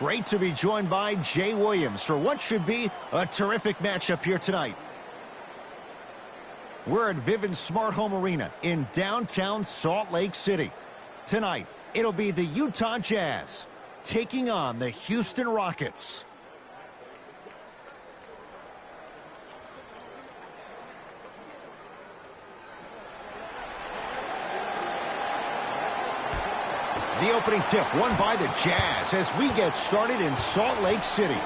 Great to be joined by Jay Williams for what should be a terrific matchup here tonight. We're at Vivint Smart Home Arena in downtown Salt Lake City. Tonight, it'll be the Utah Jazz taking on the Houston Rockets. The opening tip won by the Jazz as we get started in Salt Lake City.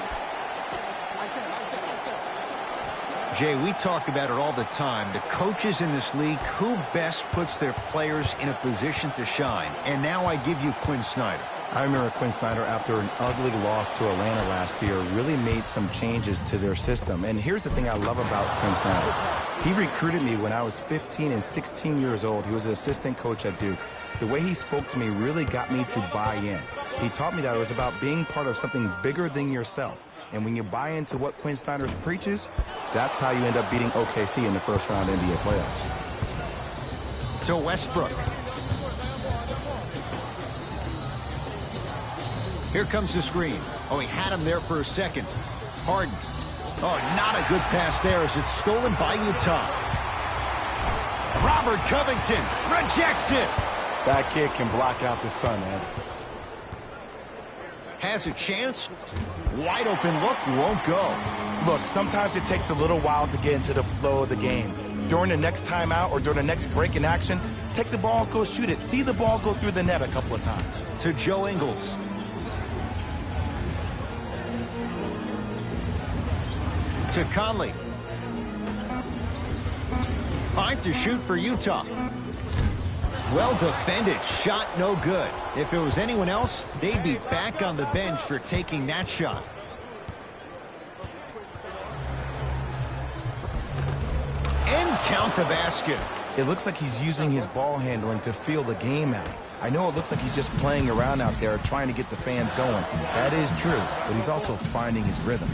Jay, we talk about it all the time. The coaches in this league, who best puts their players in a position to shine? And now I give you Quinn Snyder. I remember Quinn Snyder, after an ugly loss to Atlanta last year, really made some changes to their system. And here's the thing I love about Quinn Snyder. He recruited me when I was 15 and 16 years old. He was an assistant coach at Duke. The way he spoke to me really got me to buy in. He taught me that it was about being part of something bigger than yourself. And when you buy into what Quinn Snyder preaches, that's how you end up beating OKC in the first round NBA playoffs. To Westbrook. Here comes the screen. Oh, he had him there for a second. Harden. Oh, not a good pass there as it's stolen by Utah. Robert Covington rejects it. That kid can block out the sun, Ed. Has a chance. Wide open look, won't go. Look, sometimes it takes a little while to get into the flow of the game. During the next timeout or during the next break in action, take the ball, go shoot it. See the ball go through the net a couple of times. To Joe Ingles. To Conley. 5 to shoot for Utah. Well defended, shot no good. If it was anyone else, they'd be back on the bench for taking that shot. And count the basket. It looks like he's using his ball handling to feel the game out. I know it looks like he's just playing around out there trying to get the fans going. That is true, but he's also finding his rhythm.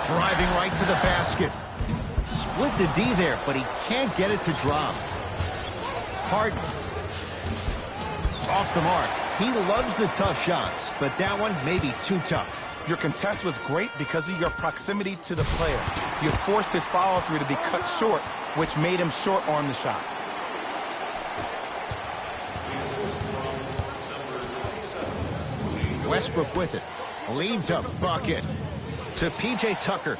Driving right to the basket. Split the D there, but he can't get it to drop. Harden. Off the mark. He loves the tough shots, but that one may be too tough. Your contest was great because of your proximity to the player. You forced his follow-through to be cut short, which made him short-arm the shot. Westbrook with it. Leads a bucket. To P.J. Tucker.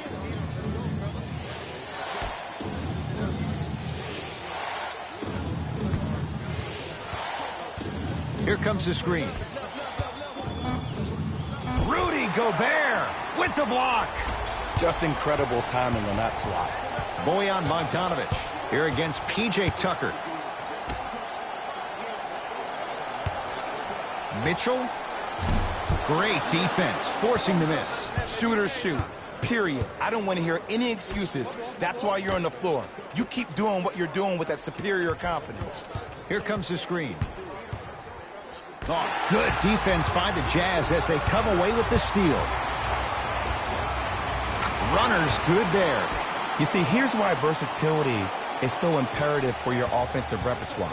Here comes the screen. Rudy Gobert with the block. Just incredible timing on that swat. Bojan Bogdanovic here against P.J. Tucker. Mitchell. Great defense, forcing the miss. Shooters shoot, period. I don't want to hear any excuses. That's why you're on the floor. You keep doing what you're doing with that superior confidence. Here comes the screen. Oh, good defense by the Jazz as they come away with the steal. Runners good there. You see, here's why versatility is so imperative for your offensive repertoire.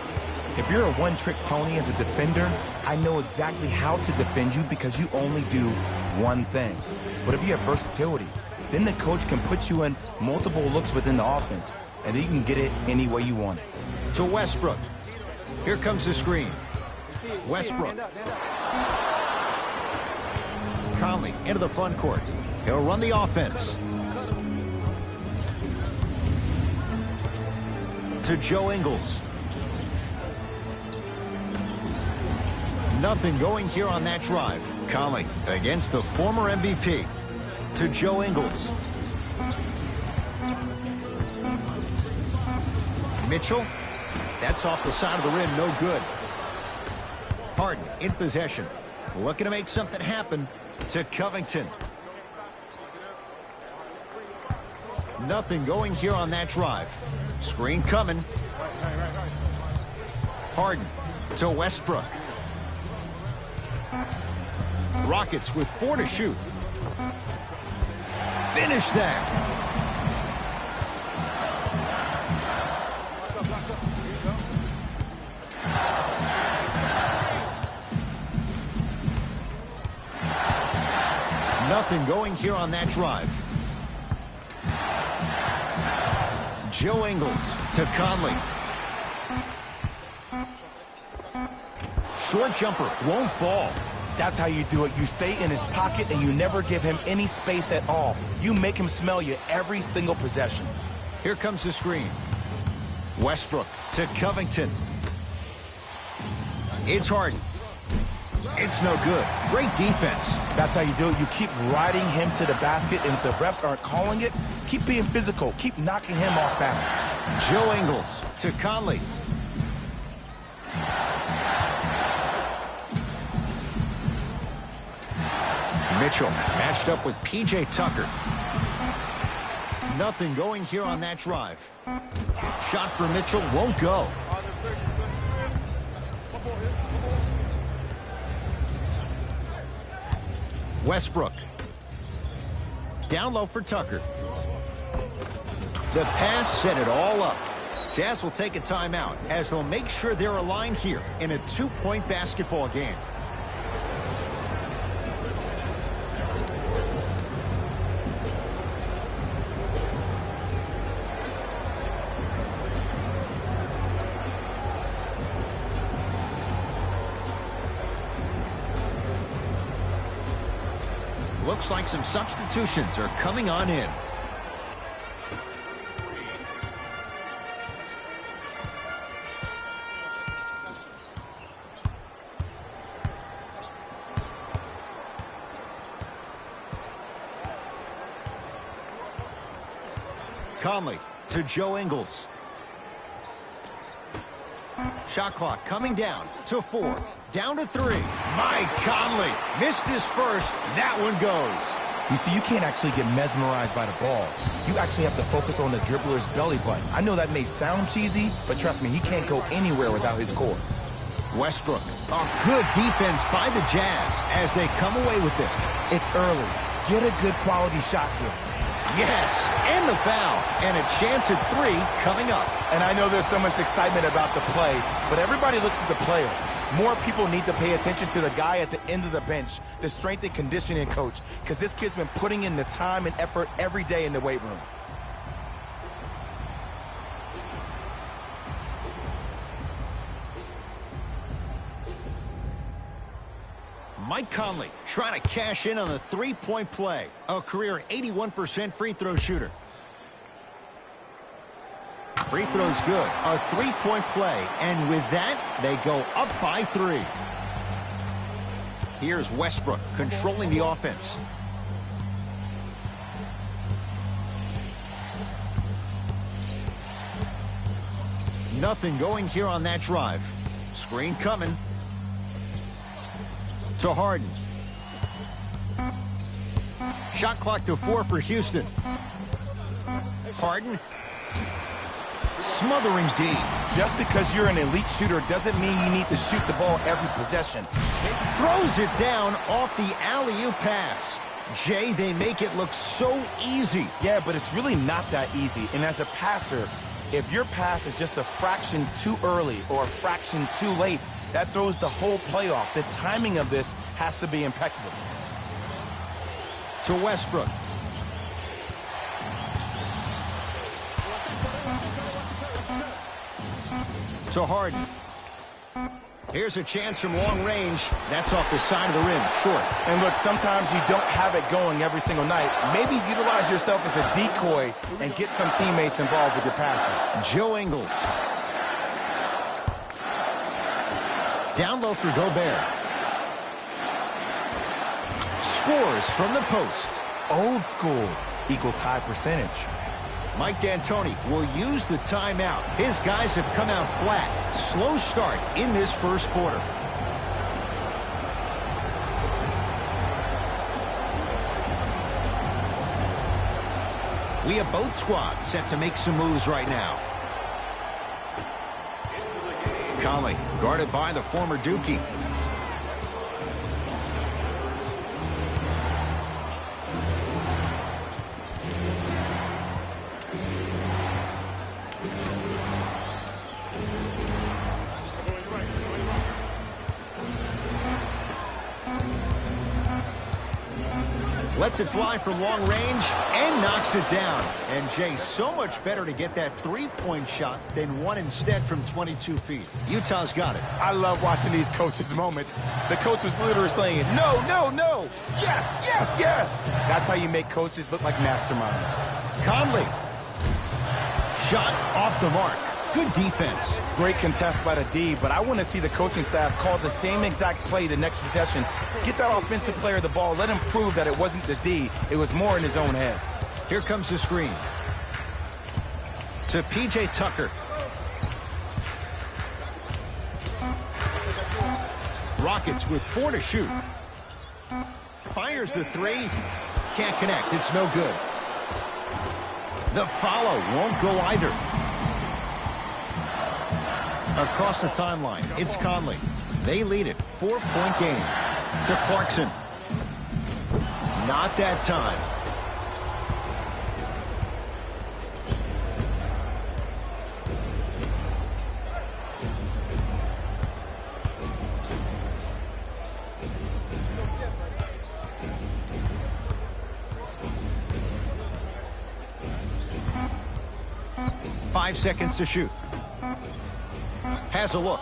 If you're a one-trick pony as a defender, I know exactly how to defend you because you only do one thing. But if you have versatility, then the coach can put you in multiple looks within the offense, and then you can get it any way you want it. To Westbrook. Here comes the screen. Westbrook. Conley into the front court. He'll run the offense. To Joe Ingles. Nothing going here on that drive. Conley against the former MVP. To Joe Ingles. Mitchell. That's off the side of the rim, no good. Harden in possession. Looking to make something happen. To Covington. Nothing going here on that drive. Screen coming. Harden to Westbrook. Rockets with 4 to shoot. Finish that. Nothing going here on that drive. Joe Ingles to Conley. Short jumper won't fall. That's how you do it. You stay in his pocket and you never give him any space at all. You make him smell you every single possession. Here comes the screen. Westbrook to Covington. It's Harden. It's no good. Great defense. That's how you do it. You keep riding him to the basket, and if the refs aren't calling it, keep being physical. Keep knocking him off balance. Joe Ingles to Conley. Mitchell matched up with P.J. Tucker. Nothing going here on that drive. Shot for Mitchell won't go. Westbrook. Down low for Tucker. The pass set it all up. Jazz will take a timeout as they'll make sure they're aligned here in a 2-point basketball game. Looks like some substitutions are coming on in. Conley to Joe Ingles. Shot clock coming down to 4. Down to 3. Mike Conley missed his first. That one goes. You see, you can't actually get mesmerized by the ball. You actually have to focus on the dribbler's belly button. I know that may sound cheesy, but trust me, he can't go anywhere without his core. Westbrook. A good defense by the Jazz as they come away with it. It's early. Get a good quality shot here. Yes, and the foul. And a chance at 3 coming up. And I know there's so much excitement about the play, but everybody looks at the player. More people need to pay attention to the guy at the end of the bench, the strength and conditioning coach, because this kid's been putting in the time and effort every day in the weight room. Mike Conley trying to cash in on a 3-point play. A career 81% free throw shooter. Free throw's good. A 3-point play. And with that, they go up by 3. Here's Westbrook controlling the offense. Nothing going here on that drive. Screen coming. To Harden. Shot clock to 4 for Houston. Harden. Smothering D. Just because you're an elite shooter doesn't mean you need to shoot the ball every possession. Throws it down off the alley-oop pass. Jay, they make it look so easy. Yeah, but it's really not that easy. And as a passer, if your pass is just a fraction too early or a fraction too late, that throws the whole play off. The timing of this has to be impeccable. To Westbrook. To Harden. Here's a chance from long range. That's off the side of the rim, short. And look, sometimes you don't have it going every single night. Maybe utilize yourself as a decoy and get some teammates involved with your passing. Joe Ingles. Down low for Gobert. Scores from the post. Old school equals high percentage. Mike D'Antoni will use the timeout. His guys have come out flat. Slow start in this first quarter. We have both squads set to make some moves right now. Conley guarded by the former Dookie. Lets it fly from long range and knocks it down. And Jay, so much better to get that three-point shot than one instead from 22 feet. Utah's got it. I love watching these coaches' moments. The coach was literally saying, no, no, no, yes, yes, yes. That's how you make coaches look like masterminds. Conley. Shot off the mark. Good defense. Great contest by the D, but I want to see the coaching staff call the same exact play the next possession. Get that offensive player the ball. Let him prove that it wasn't the D. It was more in his own head. Here comes the screen. To P.J. Tucker. Rockets with 4 to shoot. Fires the three. Can't connect. It's no good. The follow won't go either. Across the timeline, it's Conley. They lead it. 4-point game. To Clarkson. Not that time. Five seconds to shoot. Has a look.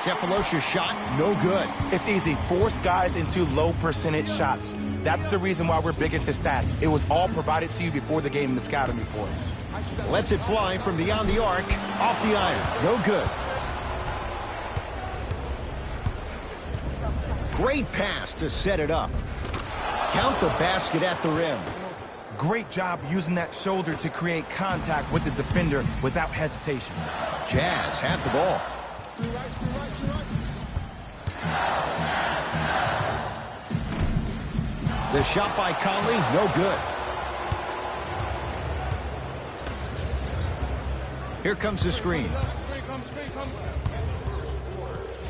Cephalosha's shot, no good. It's easy. Force guys into low percentage shots. That's the reason why we're big into stats. It was all provided to you before the game in the scouting report. Lets it fly from beyond the arc. Off the iron. No good. Great pass to set it up. Count the basket at the rim. Great job using that shoulder to create contact with the defender without hesitation. Jazz have the ball. The shot by Conley, no good. Here comes the screen.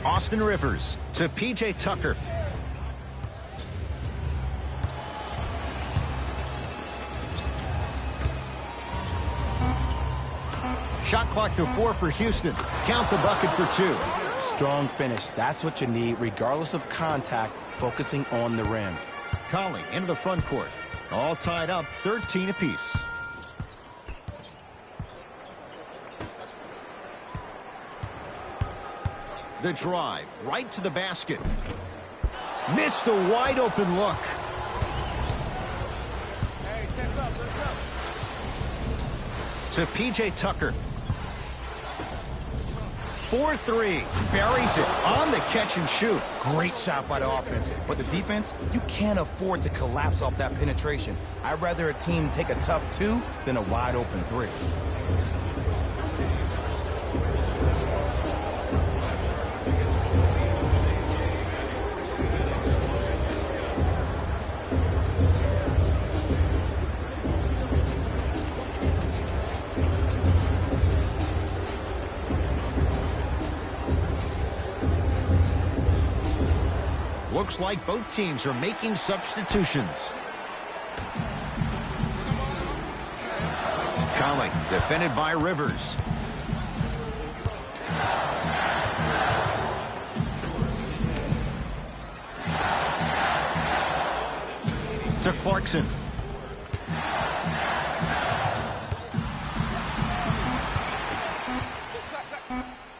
Austin Rivers to P.J. Tucker. Shot clock to 4 for Houston. Count the bucket for 2. Strong finish. That's what you need, regardless of contact, focusing on the rim. Conley into the front court. All tied up, 13 apiece. The drive, right to the basket. Missed a wide open look. To P.J. Tucker. 4-3. Buries it on the catch and shoot. Great shot by the offense. But the defense, you can't afford to collapse off that penetration. I'd rather a team take a tough 2 than a wide open 3. Looks like both teams are making substitutions. Conley, defended by Rivers. To Clarkson.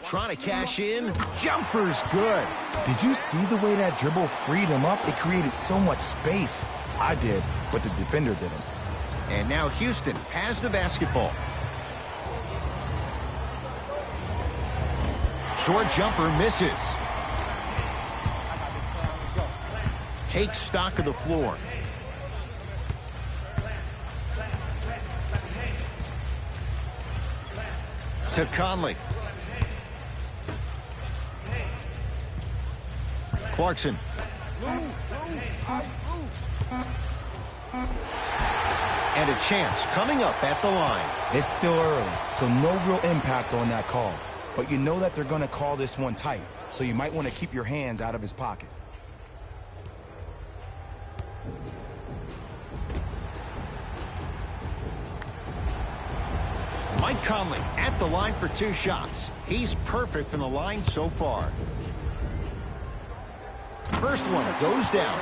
Trying to cash in. Jumper's good. Did you see the way that dribble freed him up? It created so much space. I did, but the defender didn't. And now Houston has the basketball. Short jumper misses. Takes stock of the floor. To Conley. Clarkson. And a chance coming up at the line. It's still early, so no real impact on that call. But you know that they're going to call this one tight, so you might want to keep your hands out of his pocket. Mike Conley at the line for 2 shots. He's perfect from the line so far. First one goes down.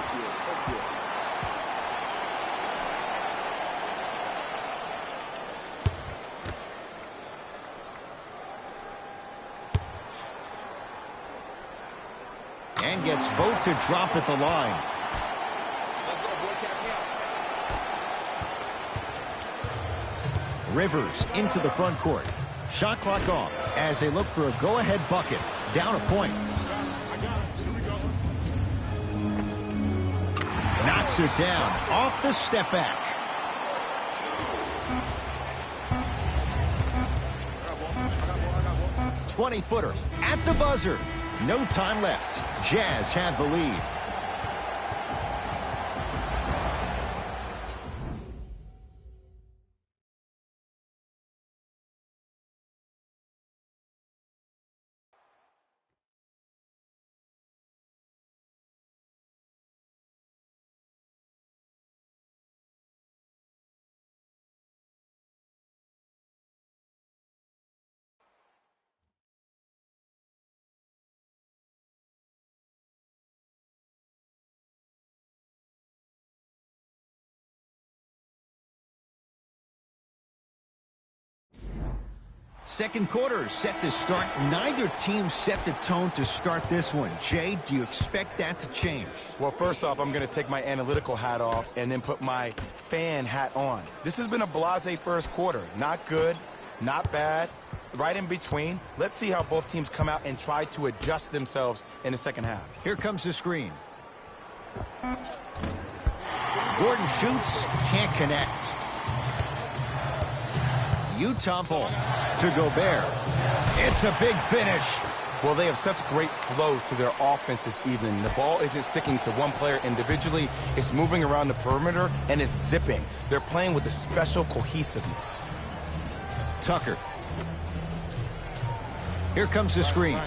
gets both to drop at the line. Rivers into the front court. Shot clock off as they look for a go-ahead bucket. Down a point. Knocks it down off the step back. "20-footer at the buzzer." No time left. Jazz have the lead. Second quarter set to start. Neither team set the tone to start this one. Jay, do you expect that to change? Well, first off, I'm going to take my analytical hat off and then put my fan hat on. This has been a blasé first quarter. Not good, not bad, right in between. Let's see how both teams come out and try to adjust themselves in the second half. Here comes the screen. Gordon shoots, can't connect. Utah ball to Gobert. It's a big finish. Well, they have such great flow to their offense this evening. The ball isn't sticking to one player individually. It's moving around the perimeter, and it's zipping. They're playing with a special cohesiveness. Tucker. Here comes the screen.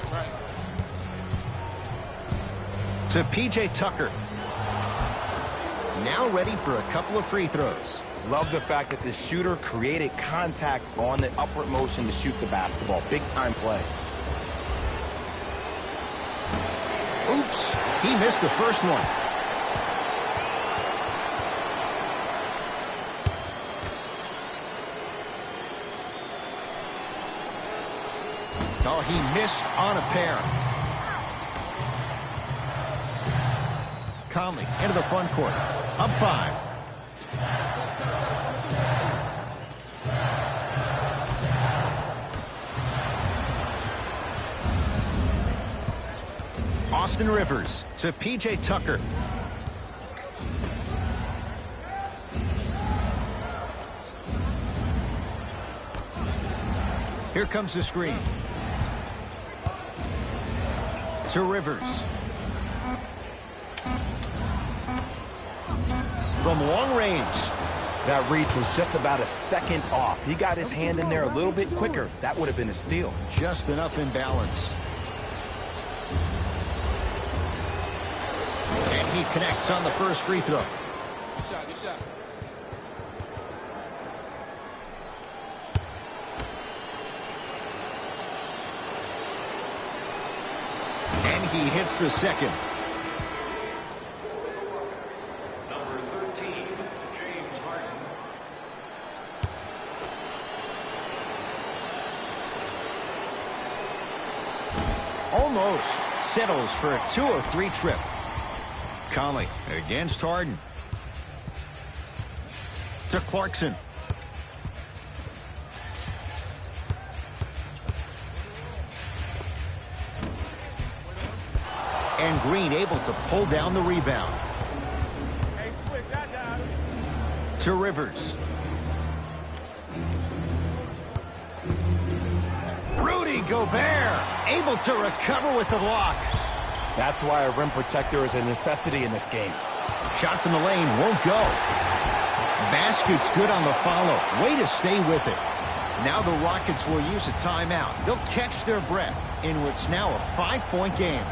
To P.J. Tucker. Now ready for a couple of free throws. Love the fact that the shooter created contact on the upward motion to shoot the basketball. Big time play. Oops, he missed the first one. Oh, he missed on a pair. Conley into the front court. Up 5. Austin Rivers to P.J. Tucker. Here comes the screen. To Rivers. From long range. That reach was just about a second off. He got his hand in there a little bit quicker. That would have been a steal. Just enough imbalance. And he connects on the first free throw. Good shot. And he hits the second. Number 13, James Harden. Almost settles for a 2-of-3 trip. Conley against Harden. To Clarkson. And Green able to pull down the rebound. Hey, switch, I got him. To Rivers. Rudy Gobert able to recover with the block. That's why a rim protector is a necessity in this game. Shot from the lane won't go. Basket's good on the follow. Way to stay with it. Now the Rockets will use a timeout. They'll catch their breath in what's now a 5-point game.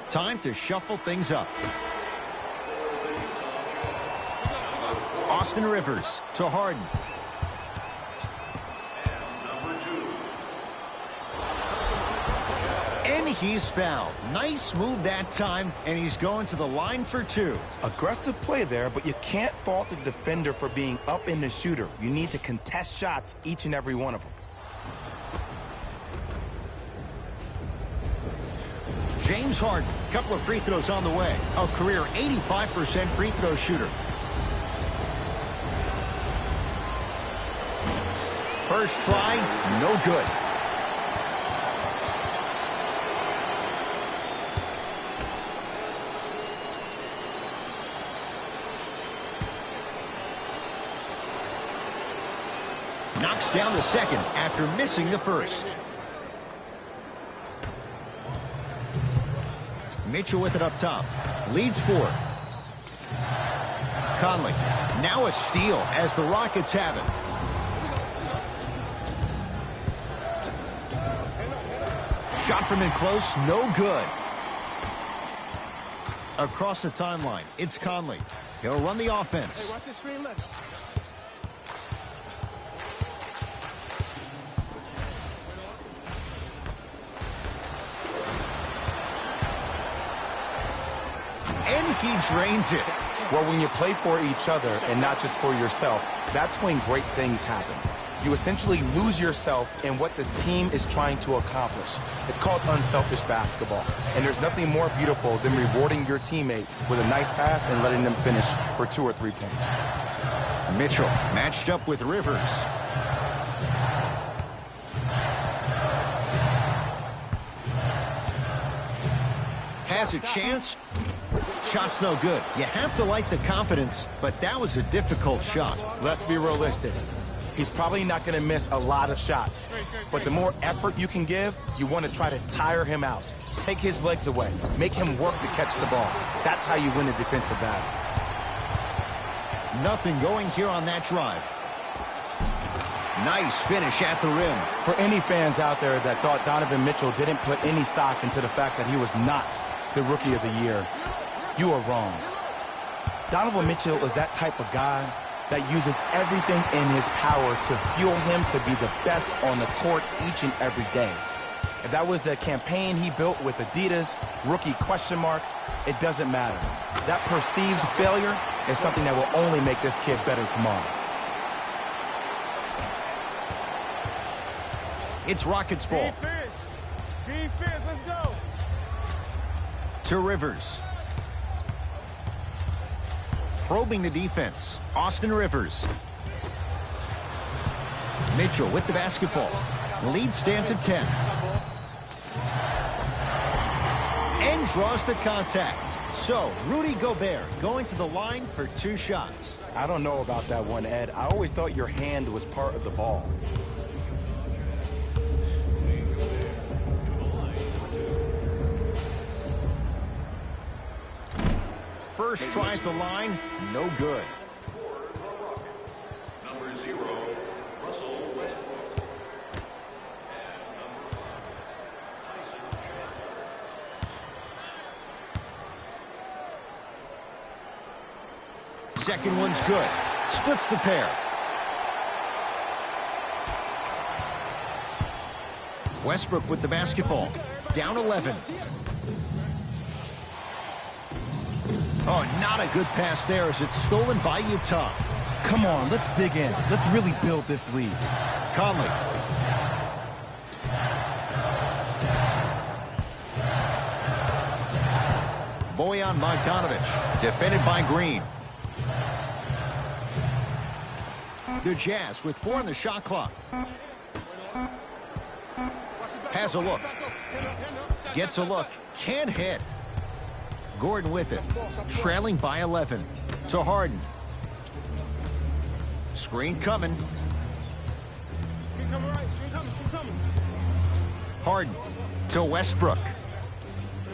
Time to shuffle things up. Austin Rivers to Harden. And he's fouled. Nice move that time, and he's going to the line for 2. Aggressive play there, but you can't fault the defender for being up in the shooter. You need to contest shots, each and every one of them. James Harden, couple of free throws on the way. A career 85% free throw shooter. First try, no good. Knocks down the second after missing the first. Mitchell with it up top. Leads 4. Conley. Now a steal as the Rockets have it. Shot from in close. No good. Across the timeline, it's Conley. He'll run the offense. Hey, watch this screen left. And he drains it. Well, when you play for each other and not just for yourself, that's when great things happen. You essentially lose yourself in what the team is trying to accomplish. It's called unselfish basketball. And there's nothing more beautiful than rewarding your teammate with a nice pass and letting them finish for 2 or 3 points. Mitchell matched up with Rivers. Has a chance. Shot's no good. You have to like the confidence, but that was a difficult shot. Let's be realistic. He's probably not going to miss a lot of shots. But the more effort you can give, you want to try to tire him out. Take his legs away. Make him work to catch the ball. That's how you win a defensive battle. Nothing going here on that drive. Nice finish at the rim. For any fans out there that thought Donovan Mitchell didn't put any stock into the fact that he was not the Rookie of the Year, you are wrong. Donovan Mitchell is that type of guy that uses everything in his power to fuel him to be the best on the court each and every day. If that was a campaign he built with Adidas, rookie question mark, it doesn't matter. That perceived failure is something that will only make this kid better tomorrow. It's Rockets ball. Defense. Defense, let's go. To Rivers. Probing the defense. Austin Rivers. Mitchell with the basketball. Lead stands at 10. And draws the contact. So, Rudy Gobert going to the line for 2 shots. I don't know about that one, Ed. I always thought your hand was part of the ball. First try at the line, no good. Number 0, Russell Westbrook. Second one's good. Splits the pair. Westbrook with the basketball. Down 11. Oh, not a good pass there as it's stolen by Utah. Come on, let's dig in. Let's really build this league. Conley. Bojan Bogdanovic, defended by Green. The Jazz with 4 on the shot clock. Has a look. Gets a look. Can't hit. Gordon with it. Trailing by 11. To Harden. Screen coming. Harden to Westbrook.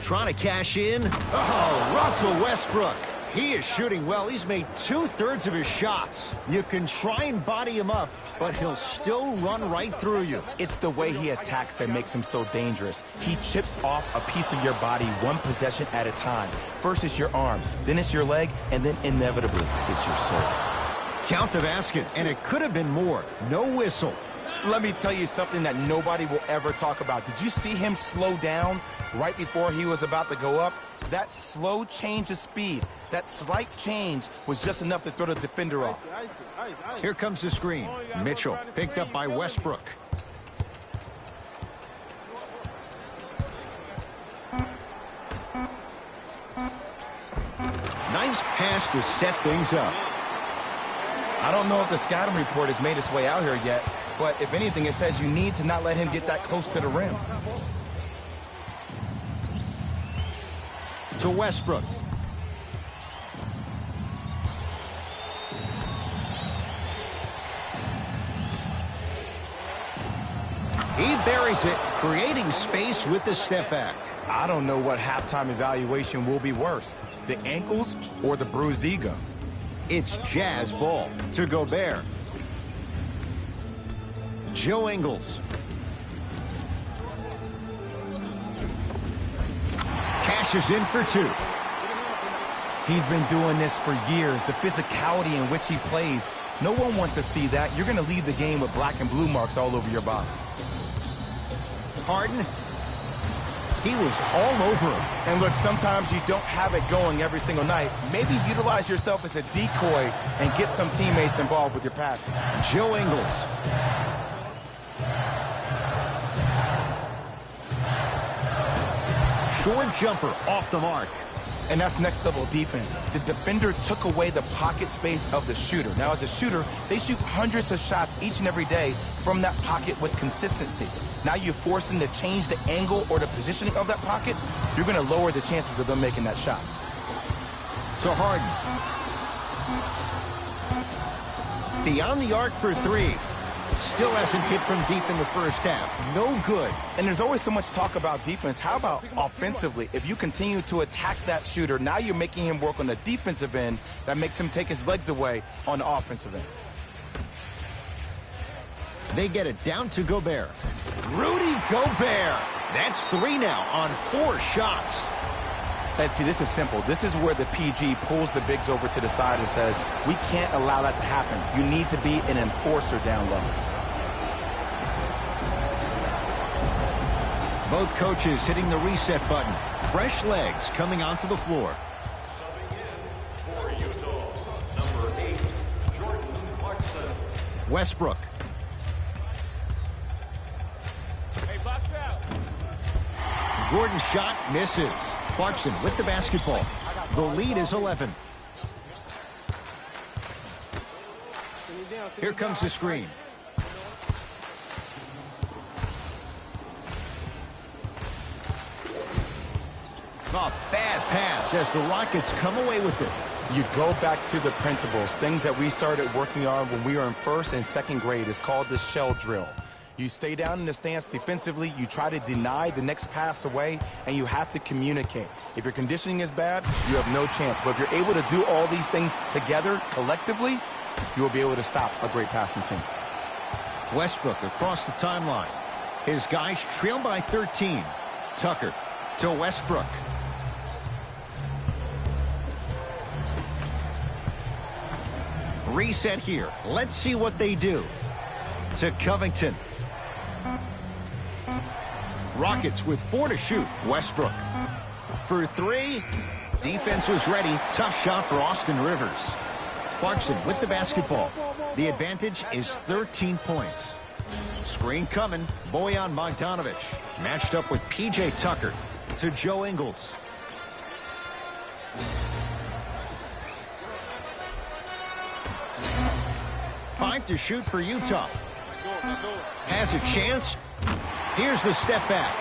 Trying to cash in. Oh, Russell Westbrook. He is shooting well. He's made 2/3 of his shots. You can try and body him up, but he'll still run right through you. It's the way he attacks that makes him so dangerous. He chips off a piece of your body one possession at a time. First it's your arm, then it's your leg, and then inevitably it's your soul. Count the basket, and it could have been more. No whistle. Let me tell you something that nobody will ever talk about. Did you see him slow down right before he was about to go up? That slow change of speed, that slight change was just enough to throw the defender off. Here comes the screen. Mitchell picked up by Westbrook. Nice pass to set things up. I don't know if the scouting report has made its way out here yet, but if anything, it says you need to not let him get that close to the rim. To Westbrook. He buries it, creating space with the step back. I don't know what halftime evaluation will be worse, the ankles or the bruised ego. It's Jazz ball to Gobert. Joe Ingles. Cashes in for two. He's been doing this for years. The physicality in which he plays. No one wants to see that. You're going to leave the game with black and blue marks all over your body. Harden. He was all over him. And look, sometimes you don't have it going every single night. Maybe utilize yourself as a decoy and get some teammates involved with your passing. Joe Ingles. Short jumper off the mark. And that's next level defense. The defender took away the pocket space of the shooter. Now, as a shooter, they shoot hundreds of shots each and every day from that pocket with consistency. Now you force them to change the angle or the positioning of that pocket. You're going to lower the chances of them making that shot. To Harden. Beyond the arc for three. Still hasn't hit from deep in the first half. No good. And there's always so much talk about defense. How about offensively? If you continue to attack that shooter, now you're making him work on the defensive end. That makes him take his legs away on the offensive end. They get it down to Gobert. Rudy Gobert. That's three now on 4 shots. Let's see, this is simple. This is where the PG pulls the bigs over to the side and says, we can't allow that to happen. You need to be an enforcer down low. Both coaches hitting the reset button. Fresh legs coming onto the floor. Subbing in for Utah, number 8, Jordan Clarkson. Westbrook. Hey, box out. Gordon's shot misses. Clarkson with the basketball. The lead is 11. Here comes the screen. Oh, bad pass as the Rockets come away with it. You go back to the principles, things that we started working on when we were in first and second grade. It's called the shell drill. You stay down in the stance defensively, you try to deny the next pass away, and you have to communicate. If your conditioning is bad, you have no chance. But if you're able to do all these things together, collectively, you will be able to stop a great passing team. Westbrook across the timeline. His guys trail by 13. Tucker to Westbrook. Reset here. Let's see what they do. To Covington. Rockets with 4 to shoot. Westbrook. For 3. Defense was ready. Tough shot for Austin Rivers. Clarkson with the basketball. The advantage is 13 points. Screen coming. Bojan Bogdanovic. Matched up with P.J. Tucker. To Joe Ingles. Five to shoot for Utah. Has a chance. Here's the step back.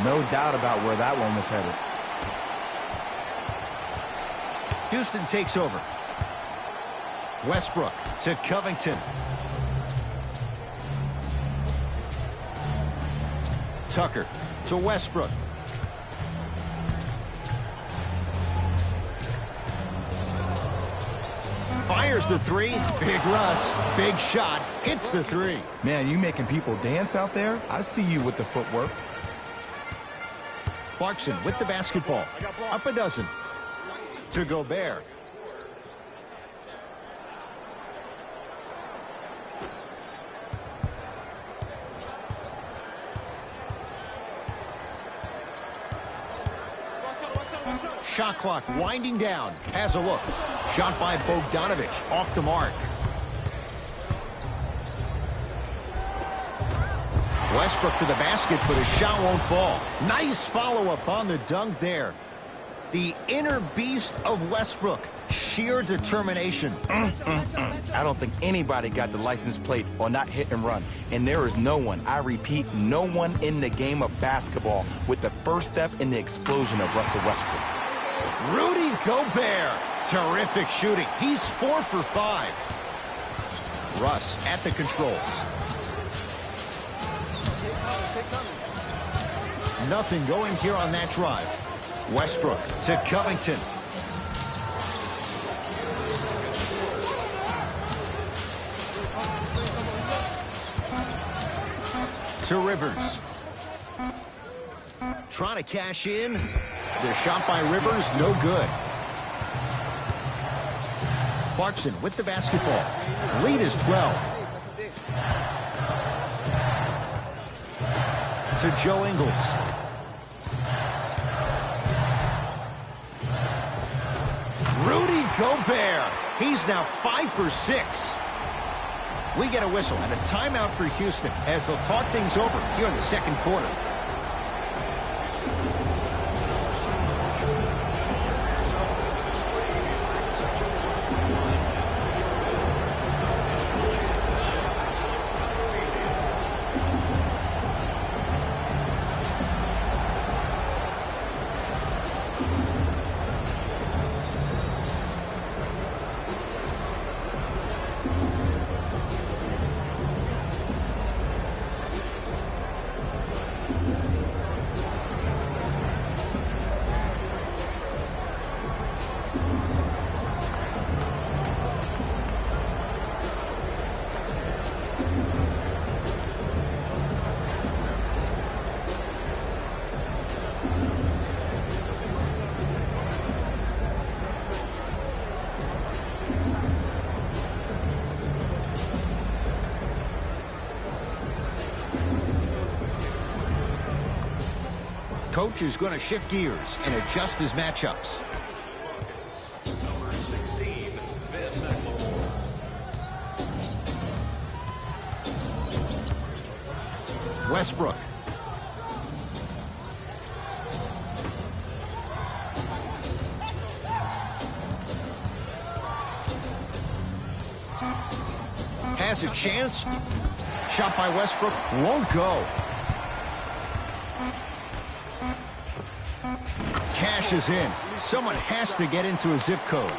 No doubt about where that one was headed. Houston takes over. Westbrook to Covington. Tucker to Westbrook. Fires the three. Big Russ. Big shot. Hits the three. Man, you making people dance out there? I see you with the footwork. Clarkson with the basketball. Up a dozen. To Gobert. Shot clock winding down. Has a look. Shot by Bogdanovich. Off the mark. Westbrook to the basket, but his shot won't fall. Nice follow-up on the dunk there. The inner beast of Westbrook. Sheer determination. I don't think anybody got the license plate on that hit and run. And there is no one, I repeat, no one in the game of basketball with the first step in the explosion of Russell Westbrook. Rudy Gobert. Terrific shooting. He's 4 for 5. Russ at the controls. Nothing going here on that drive. Westbrook to Covington. To Rivers. Trying to cash in. The shot by Rivers, no good. Clarkson with the basketball. Lead is 12. To Joe Ingles. Rudy Gobert. He's now 5 for 6. We get a whistle and a timeout for Houston as they'll talk things over here in the second quarter. Coach is going to shift gears and adjust his matchups. Number 16, Ben McLemore. Westbrook. Has a chance. Shot by Westbrook. Won't go. Cashes in. Someone has to get into a zip code.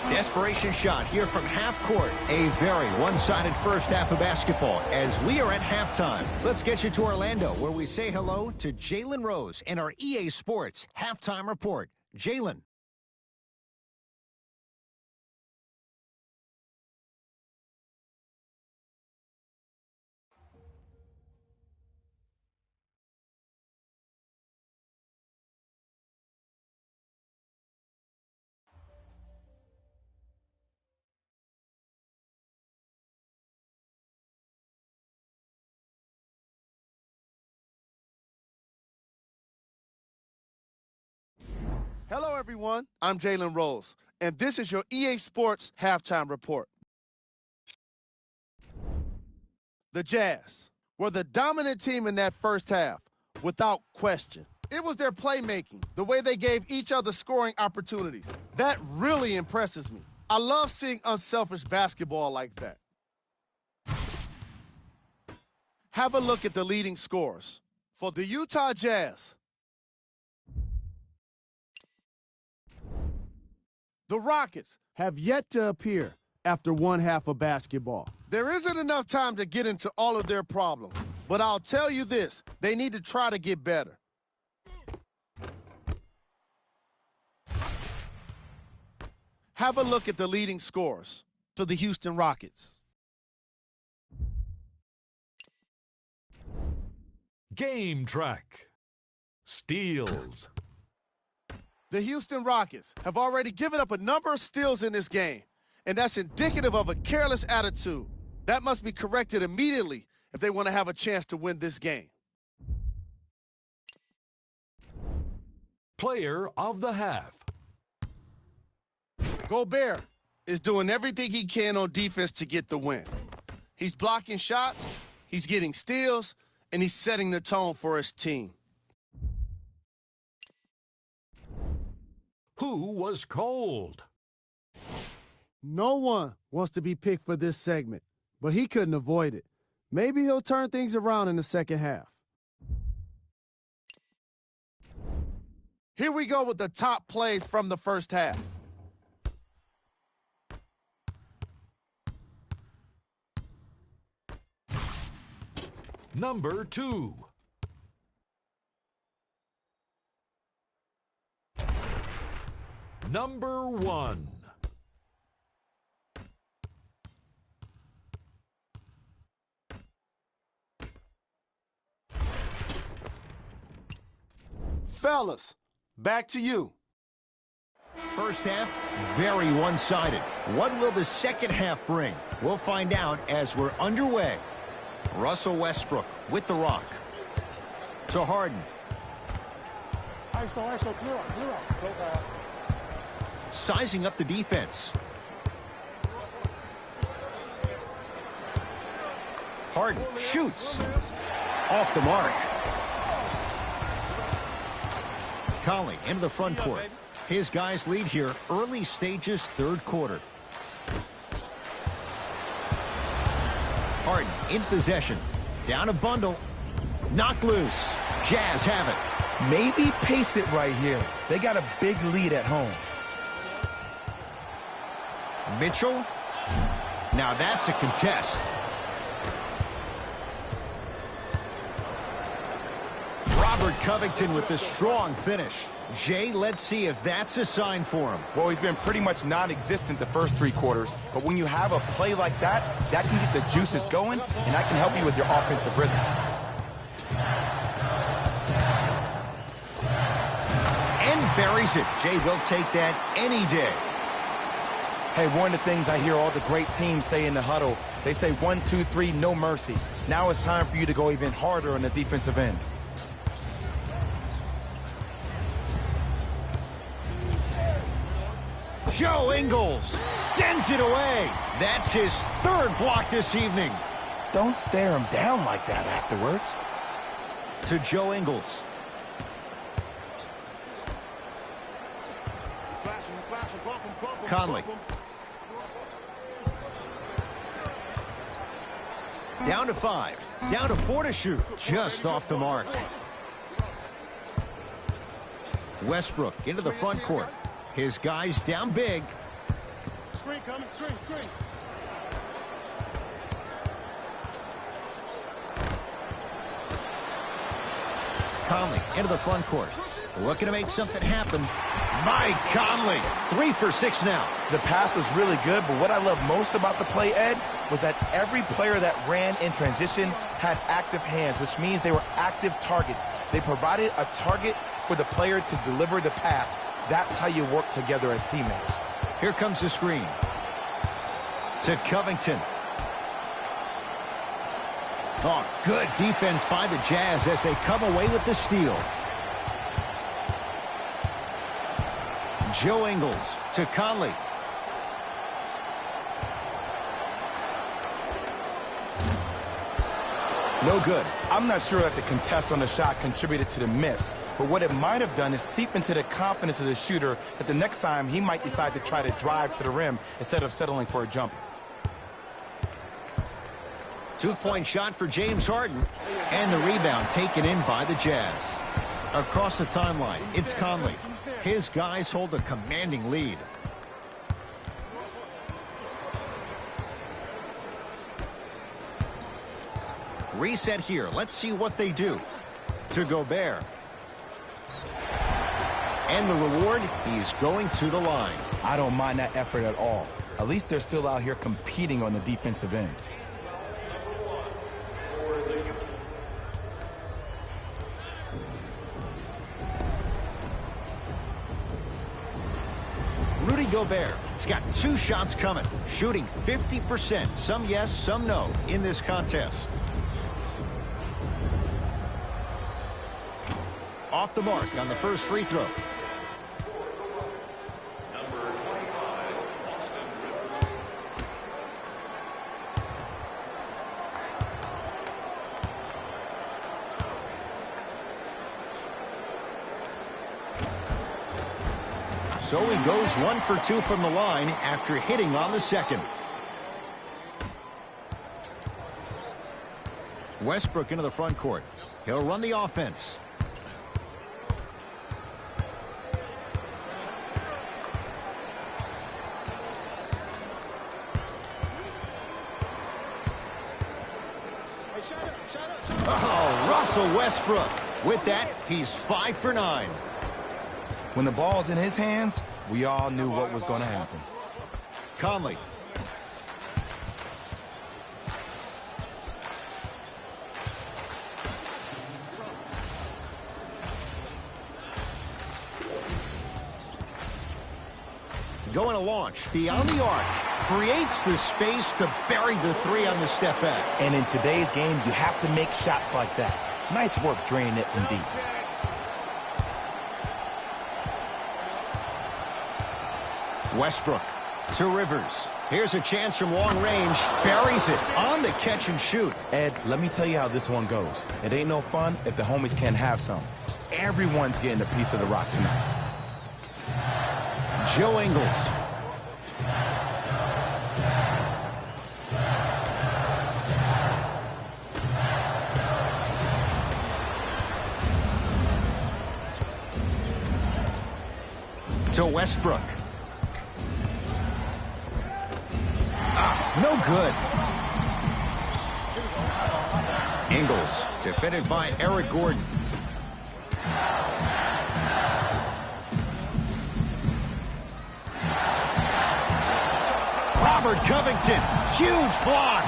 Desperation shot here from half court. A very one-sided first half of basketball as we are at halftime. Let's get you to Orlando where we say hello to Jalen Rose in our EA Sports Halftime Report. Jalen. Hello, everyone. I'm Jalen Rose, and this is your EA Sports Halftime Report. The Jazz were the dominant team in that first half, without question. It was their playmaking, the way they gave each other scoring opportunities. That really impresses me. I love seeing unselfish basketball like that. Have a look at the leading scorers. For the Utah Jazz, the Rockets have yet to appear after one half of basketball. There isn't enough time to get into all of their problems, but I'll tell you this, they need to try to get better. Have a look at the leading scorers for the Houston Rockets. Game track. Steals. The Houston Rockets have already given up a number of steals in this game, and that's indicative of a careless attitude. That must be corrected immediately if they want to have a chance to win this game. Player of the half. Gobert is doing everything he can on defense to get the win. He's blocking shots, he's getting steals, and he's setting the tone for his team. Who was cold? No one wants to be picked for this segment, but he couldn't avoid it. Maybe he'll turn things around in the second half. Here we go with the top plays from the first half. Number 2. Number 1. Fellas, back to you. First half, very one-sided. What will the second half bring? We'll find out as we're underway. Russell Westbrook with the rock. To Harden. ISO, clear up. Go fast. Sizing up the defense. Harden shoots. Off the mark. Conley into the front court. His guys lead here, early stages, third quarter. Harden in possession. Down a bundle. Knocked loose. Jazz have it. Maybe pace it right here. They got a big lead at home. Mitchell. Now that's a contest. Robert Covington with the strong finish. Jay, let's see if that's a sign for him. Well, he's been pretty much non-existent the first 3 quarters, but when you have a play like that, that can get the juices going, and that can help you with your offensive rhythm. And buries it. Jay, they'll take that any day. Hey, one of the things I hear all the great teams say in the huddle, they say 1, 2, 3, no mercy. Now it's time for you to go even harder on the defensive end. Joe Ingles sends it away. That's his 3rd block this evening. Don't stare him down like that afterwards. To Joe Ingles. Conley. Down to 5. Down to 4 to shoot. Just off the mark. Westbrook into the front court. His guys down big. Screen coming, screen. Conley into the front court. Looking to make something happen. Mike Conley, 3 for 6 now. The pass was really good, but what I love most about the play, Ed, was that every player that ran in transition had active hands, which means they were active targets. They provided a target for the player to deliver the pass. That's how you work together as teammates. Here comes the screen. To Covington. Oh, good defense by the Jazz as they come away with the steal. Joe Ingles to Conley. No good. I'm not sure that the contest on the shot contributed to the miss, but what it might have done is seep into the confidence of the shooter that the next time he might decide to try to drive to the rim instead of settling for a jumper. 2-point shot for James Harden. And the rebound taken in by the Jazz. Across the timeline, it's Conley. His guys hold a commanding lead. Reset here. Let's see what they do. To Gobert. And the reward, he's going to the line. I don't mind that effort at all. At least they're still out here competing on the defensive end. Rudy Gobert has got 2 shots coming, shooting 50%, some yes, some no, in this contest. Off the mark on the first free throw. Number 25, Austin Rivers. So he goes 1 for 2 from the line after hitting on the second. Westbrook into the front court. He'll run the offense. Oh, Russell Westbrook. With that, he's 5 for 9. When the ball's in his hands, we all knew what was going to happen. Conley. Going to launch beyond the arc. Creates the space to bury the 3 on the step back. And in today's game, you have to make shots like that. Nice work draining it from deep. Westbrook to Rivers. Here's a chance from long range. Buries it on the catch and shoot. Ed, let me tell you how this one goes. It ain't no fun if the homies can't have some. Everyone's getting a piece of the rock tonight. Joe Ingles. To Westbrook. No good. Ingles, defended by Eric Gordon. Robert Covington, huge block.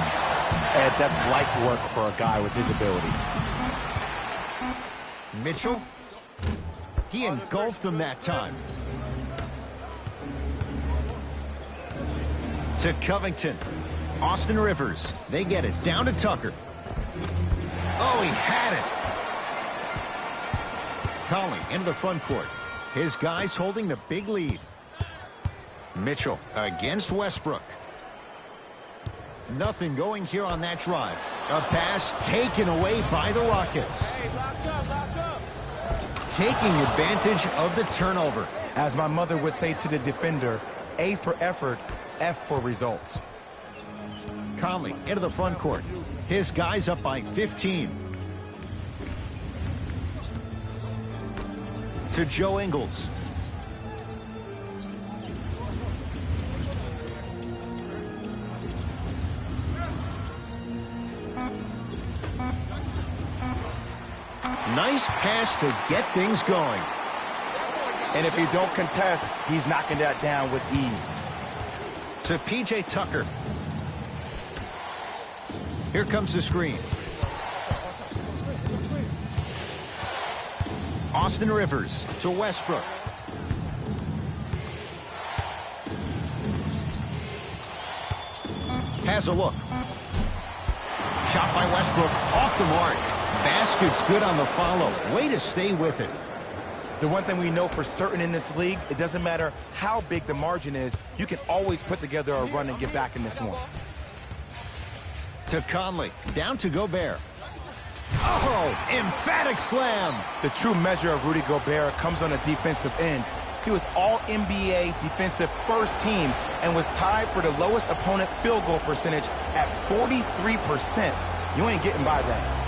Ed, that's light work for a guy with his ability. Mitchell, he engulfed him that time. To Covington. Austin Rivers. They get it down to Tucker. Oh, he had it. Conley into the front court. His guys holding the big lead. Mitchell against Westbrook. Nothing going here on that drive. A pass taken away by the Rockets. Taking advantage of the turnover. As my mother would say to the defender, A for effort, F for results. Conley into the front court. His guys up by 15. To Joe Ingles. Nice pass to get things going. And if you don't contest, he's knocking that down with ease. To P.J. Tucker. Here comes the screen. Austin Rivers to Westbrook. Has a look. Shot by Westbrook off the mark. Basket's good on the follow. Way to stay with it. The one thing we know for certain in this league, it doesn't matter how big the margin is, you can always put together a run and get back in this one. To Conley, down to Gobert. Oh, emphatic slam. The true measure of Rudy Gobert comes on the defensive end. He was all-NBA defensive first team and was tied for the lowest opponent field goal percentage at 43%. You ain't getting by that.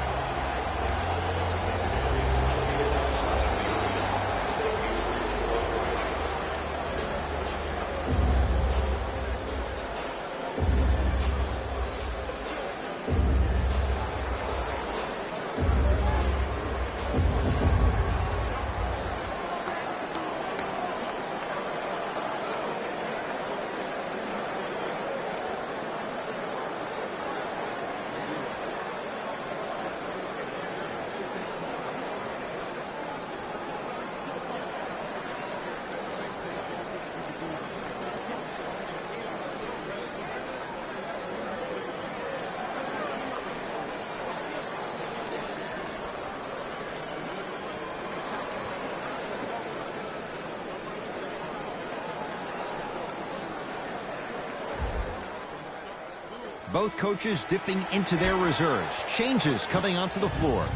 Both coaches dipping into their reserves. Changes coming onto the floor.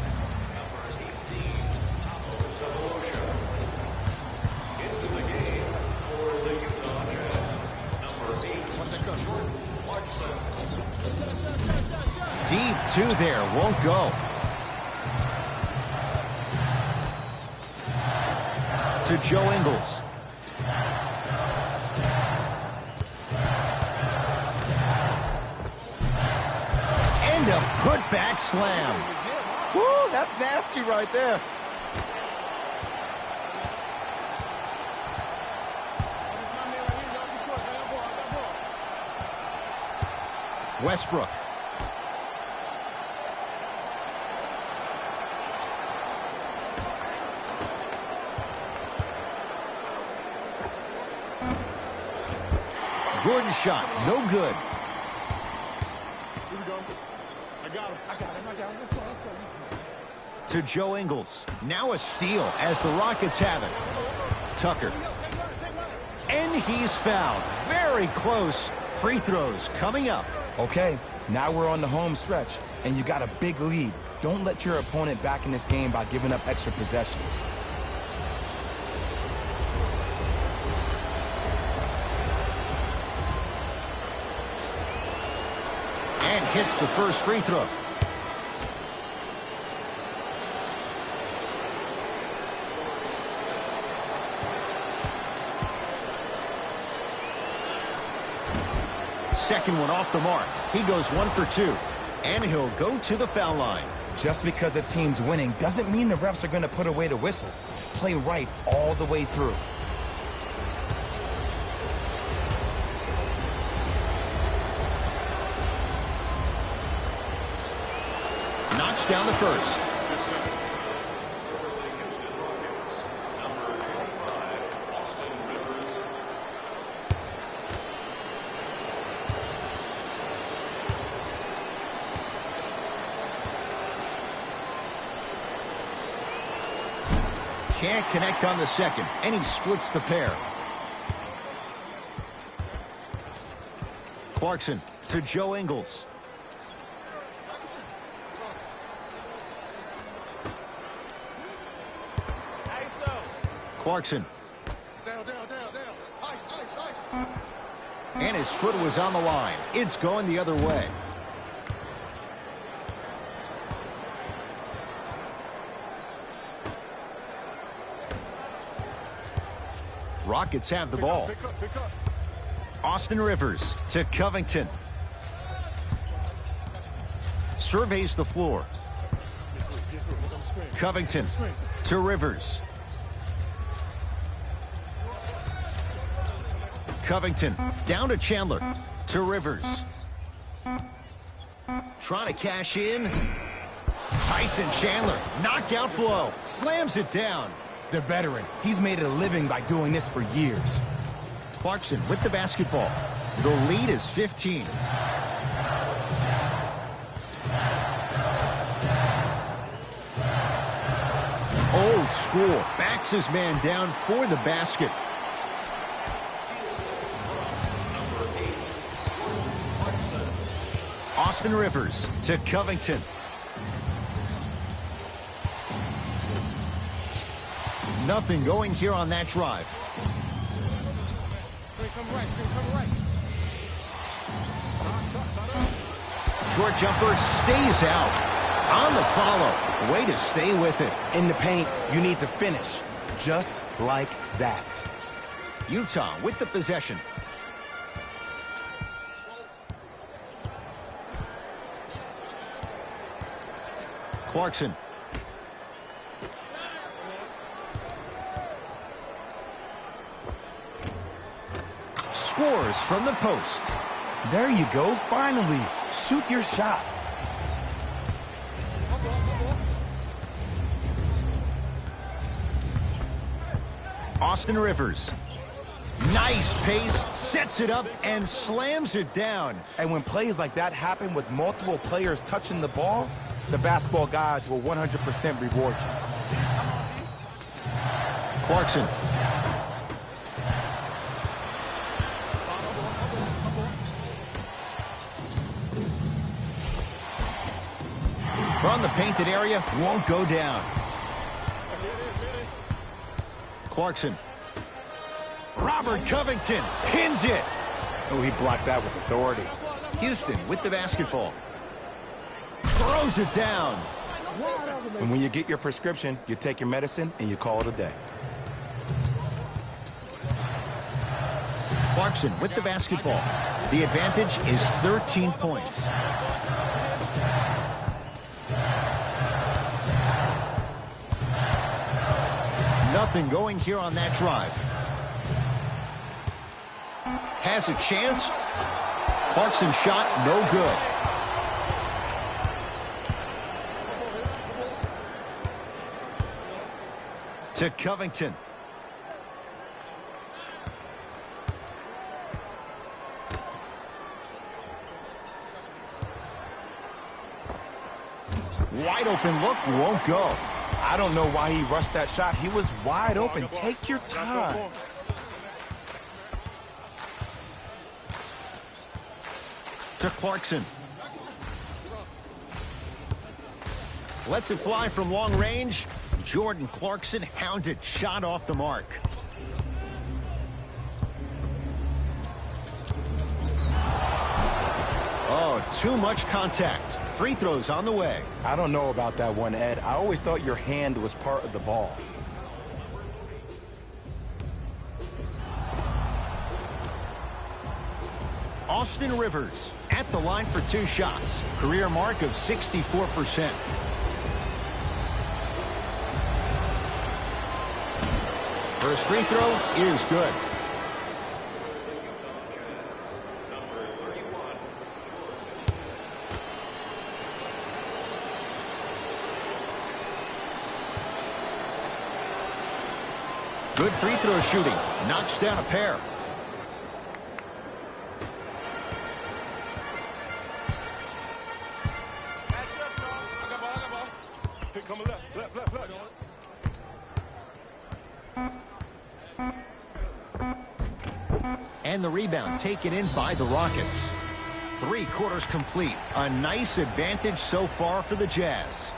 Into the game for the Utah Jazz. Number 8, Jordan Clarkson. Deep two there, won't go. To Joe Ingles. And a putback slam. Woo, that's nasty right there. Westbrook. Gordon shot, no good. Here we go. I got him. Let's go. To Joe Ingles. Now a steal as the Rockets have it. Tucker. And he's fouled. Very close. Free throws coming up. Okay, now we're on the home stretch, and you got a big lead. Don't let your opponent back in this game by giving up extra possessions. And hits the first free throw. Second one off the mark. He goes 1 for 2. And he'll go to the foul line. Just because a team's winning doesn't mean the refs are going to put away the whistle. Play right all the way through. Knocks down the first. For the Houston Rockets. Number 25, Austin Rivers. Can't connect on the second, and he splits the pair. Clarkson to Joe Ingles. Clarkson. Down. Ice. And his foot was on the line. It's going the other way. Rockets have the ball. Pick up. Austin Rivers to Covington. Surveys the floor. Covington to Rivers. Covington down to Chandler. To Rivers. Trying to cash in. Tyson Chandler. Knockout blow. Slams it down. The veteran, he's made it a living by doing this for years. Clarkson with the basketball. The lead is 15. Old school. Backs his man down for the basket. Austin Rivers to Covington. Nothing going here on that drive. Come right. Short jumper stays out. On the follow. Way to stay with it. In the paint, you need to finish. Just like that. Utah with the possession. Clarkson. Scores from the post. There you go, finally. Shoot your shot. Austin Rivers. Nice pace, sets it up, and slams it down. And when plays like that happen with multiple players touching the ball, the basketball gods will 100% reward you. Clarkson. From the painted area, won't go down. Clarkson. Robert Covington pins it. Oh, he blocked that with authority. Houston with the basketball. Throws it down. And when you get your prescription, you take your medicine and you call it a day. Clarkson with the basketball. The advantage is 13 points. Nothing going here on that drive. Has a chance. Clarkson shot, no good. To Covington. Wide open look, won't go. I don't know why he rushed that shot. He was wide open. Take your time. To Clarkson. Lets it fly from long range. Jordan Clarkson hounded, shot off the mark. Oh, too much contact. Free throws on the way. I don't know about that one, Ed. I always thought your hand was part of the ball. Austin Rivers at the line for 2 shots. Career mark of 64%. First free throw is good. Good free throw shooting. Knocks down a pair. And the rebound taken in by the Rockets. 3 quarters complete. A nice advantage so far for the Jazz.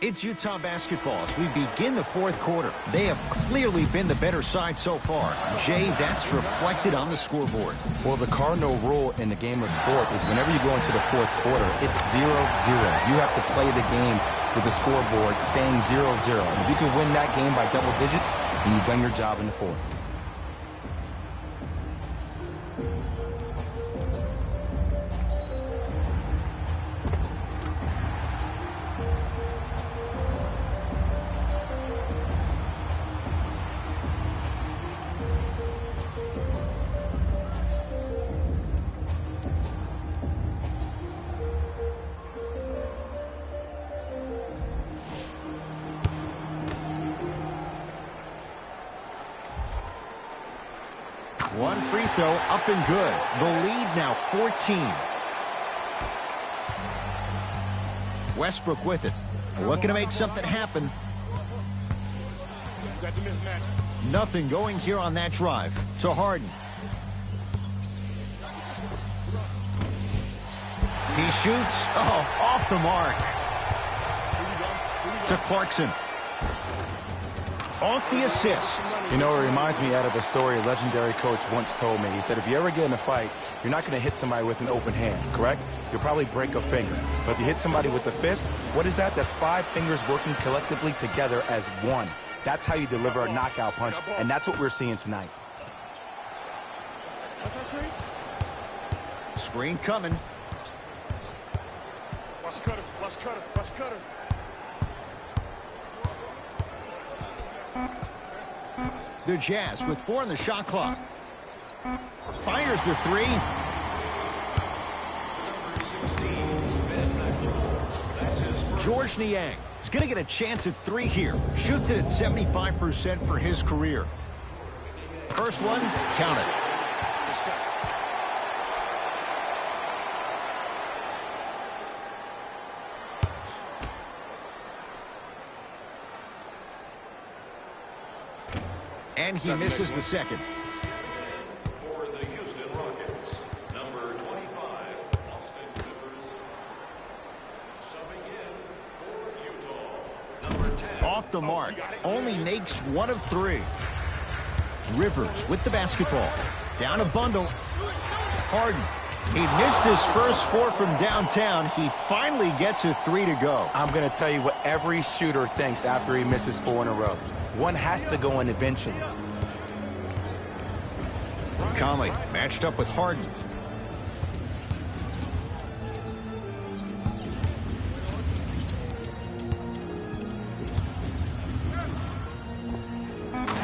It's Utah basketball as we begin the 4th quarter. They have clearly been the better side so far. Jay, that's reflected on the scoreboard. Well, the cardinal rule in the game of sport is whenever you go into the 4th quarter, it's 0-0. You have to play the game with the scoreboard saying 0-0. And if you can win that game by double digits, then you've done your job in the 4th. One free throw up and good. The lead now 14. Westbrook with it. Looking to make something happen. Got the mismatch. Nothing going here on that drive. To Harden. He shoots. Oh, off the mark. To Clarkson. Off the assist. You know, it reminds me out of a story a legendary coach once told me. He said, if you ever get in a fight, you're not going to hit somebody with an open hand, correct? You'll probably break a finger. But if you hit somebody with a fist, what is that? That's 5 fingers working collectively together as one. That's how you deliver a knockout punch, and that's what we're seeing tonight. Screen coming. Watch Cutter. Watch Cutter. Watch Cutter. The Jazz with 4 on the shot clock. Fires the 3. George Niang is going to get a chance at 3 here. Shoots it at 75% for his career. First one, count it. And he misses the second. For the Houston Rockets, number 25, Austin Rivers. Subbing in for Utah, number 10. Off the mark. Only makes 1 of 3. Rivers with the basketball. Down a bundle. Harden. He missed his first 4 from downtown. He finally gets a 3 to go. I'm going to tell you what every shooter thinks after he misses 4 in a row. One has to go in eventually. Conley matched up with Harden.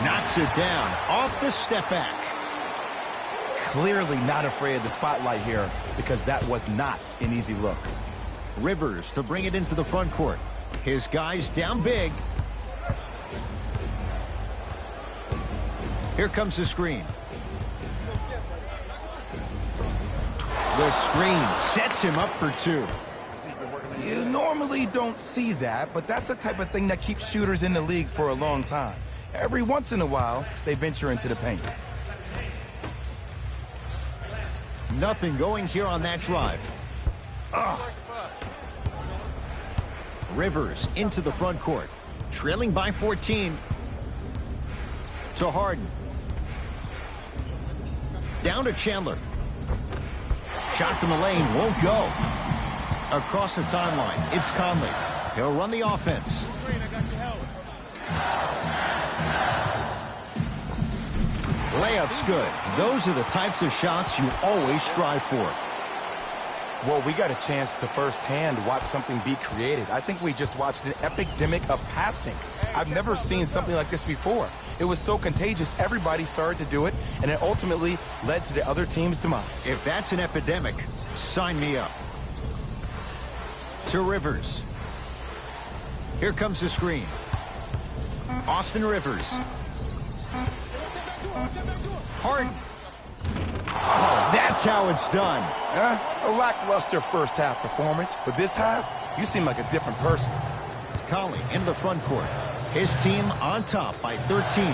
Knocks it down off the step back. Clearly not afraid of the spotlight here because that was not an easy look. Rivers to bring it into the front court. His guys down big. Here comes the screen. The screen sets him up for 2. You normally don't see that, but that's the type of thing that keeps shooters in the league for a long time. Every once in a while, they venture into the paint. Nothing going here on that drive. Rivers into the front court. Trailing by 14. To Harden. Down to Chandler. Shot from the lane won't go. Across the timeline, it's Conley. He'll run the offense. Layup's good. Those are the types of shots you always strive for. Well, we got a chance to firsthand watch something be created. I think we just watched an epidemic of passing. I've never seen something like this before. It was so contagious, everybody started to do it, and it ultimately led to the other team's demise. If that's an epidemic, sign me up. To Rivers. Here comes the screen. Austin Rivers. Harden. Oh, that's how it's done. A lackluster first half performance, but this half, you seem like a different person. Conley into the front court. His team on top by 13.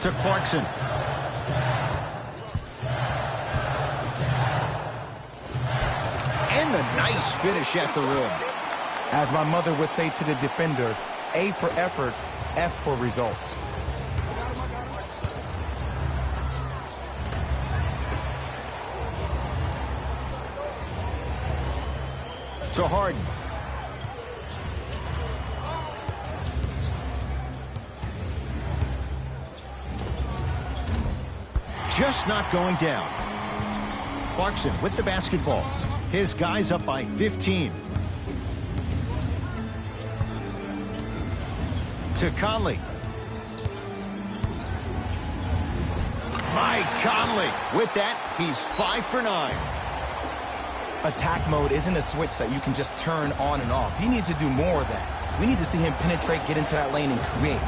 To Clarkson. And a nice finish at the rim. As my mother would say to the defender, A for effort, F for results. To Harden. Just not going down. Clarkson with the basketball. His guys up by 15. To Conley. Mike Conley. With that, he's 5 for 9. Attack mode isn't a switch that you can just turn on and off. He needs to do more of that. We need to see him penetrate, get into that lane, and create.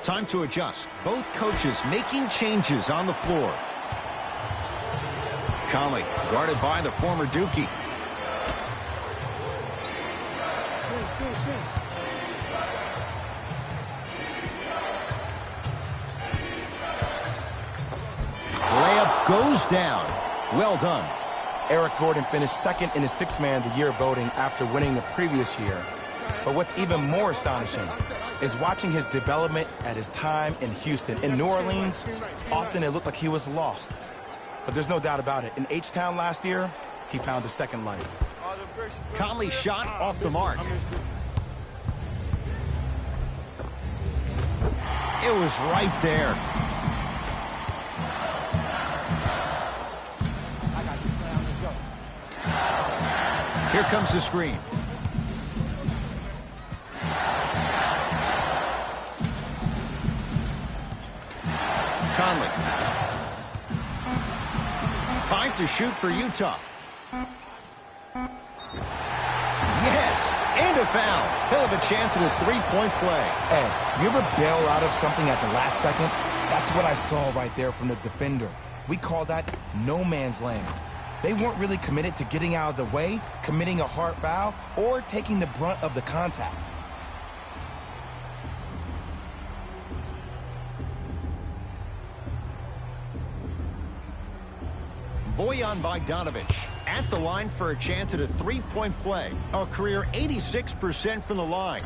Time to adjust. Both coaches making changes on the floor. Conley guarded by the former Dookie. Layup goes down. Well done. Eric Gordon finished second in the sixth-man of the year voting after winning the previous year. But what's even more astonishing is watching his development at his time in Houston. In New Orleans, often it looked like he was lost. But there's no doubt about it. In H-Town last year, he found a second life. Conley's shot off the mark. It was right there. Here comes the screen. Conley. 5 to shoot for Utah. Yes, and a foul. He'll have a chance at a three-point play. Hey, you ever bail out of something at the last second? That's what I saw right there from the defender. We call that no man's land. They weren't really committed to getting out of the way, committing a hard foul, or taking the brunt of the contact. Bojan Bogdanovic at the line for a chance at a three-point play. A career 86% from the line.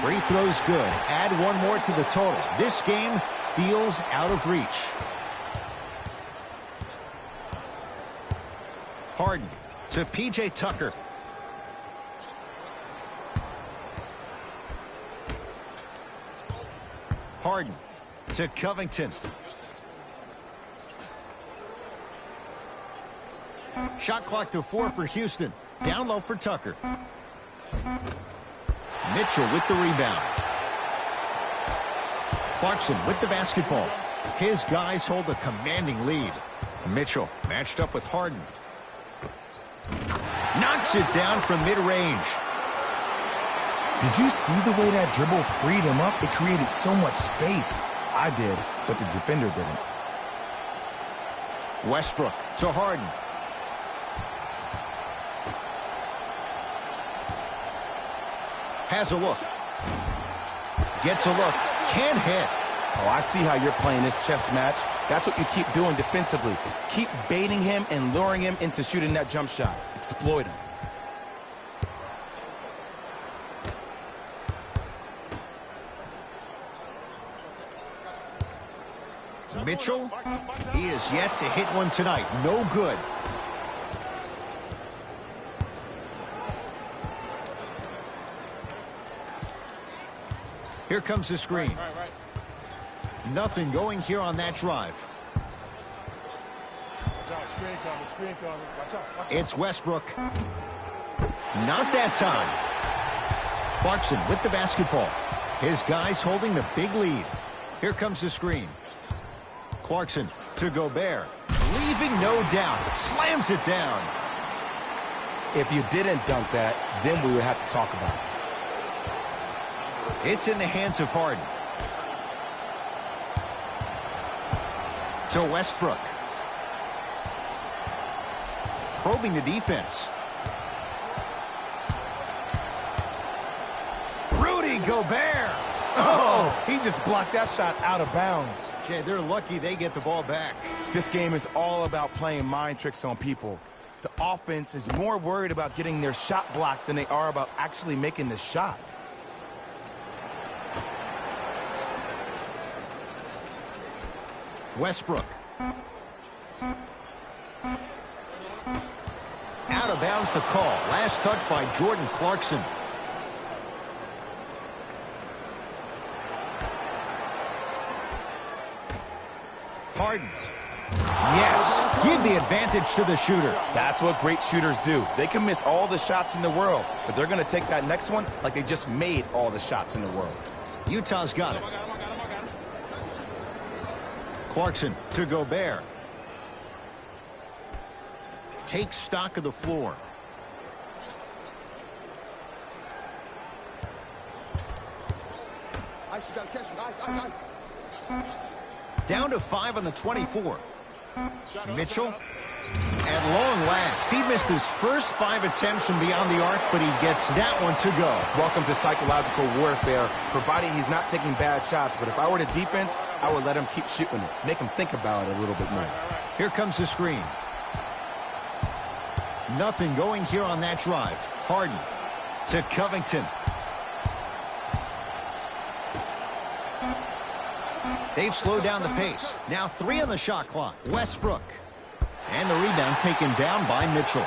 Free throws good. Add one more to the total. This game feels out of reach. Harden to P.J. Tucker. Harden to Covington. Shot clock to 4 for Houston. Down low for Tucker. Mitchell with the rebound. Clarkson with the basketball. His guys hold a commanding lead. Mitchell matched up with Harden. Knocks it down from mid-range. Did you see the way that dribble freed him up? It created so much space. I did, but the defender didn't. Westbrook to Harden. Has a look. Gets a look. Can't hit. Oh, I see how you're playing this chess match. That's what you keep doing defensively. Keep baiting him and luring him into shooting that jump shot. Exploit him. Mitchell, he is yet to hit one tonight. No good. Here comes the screen. Nothing going here on that drive. It's Westbrook. Not that time. Clarkson with the basketball. His guys holding the big lead. Here comes the screen. Clarkson to Gobert. Leaving no doubt. Slams it down. If you didn't dunk that, then we would have to talk about it. It's in the hands of Harden. To Westbrook. Probing the defense. Rudy Gobert. Oh, he just blocked that shot out of bounds. Okay, they're lucky they get the ball back. This game is all about playing mind tricks on people. The offense is more worried about getting their shot blocked than they are about actually making the shot. Westbrook. Out of bounds the call. Last touch by Jordan Clarkson. Harden. Yes, give the advantage to the shooter. That's what great shooters do. They can miss all the shots in the world, but they're going to take that next one like they just made all the shots in the world. Utah's got it. Clarkson to Gobert. Takes stock of the floor. Ice, you gotta catch me. Ice. Down to 5 on the 24. Mitchell At long last, he missed his first 5 attempts from beyond the arc, but he gets that one to go. Welcome to psychological warfare, providing he's not taking bad shots. But if I were the defense, I would let him keep shooting it. Make him think about it a little bit more. Here comes the screen. Nothing going here on that drive. Harden to Covington. They've slowed down the pace. Now 3 on the shot clock. Westbrook. And the rebound taken down by Mitchell.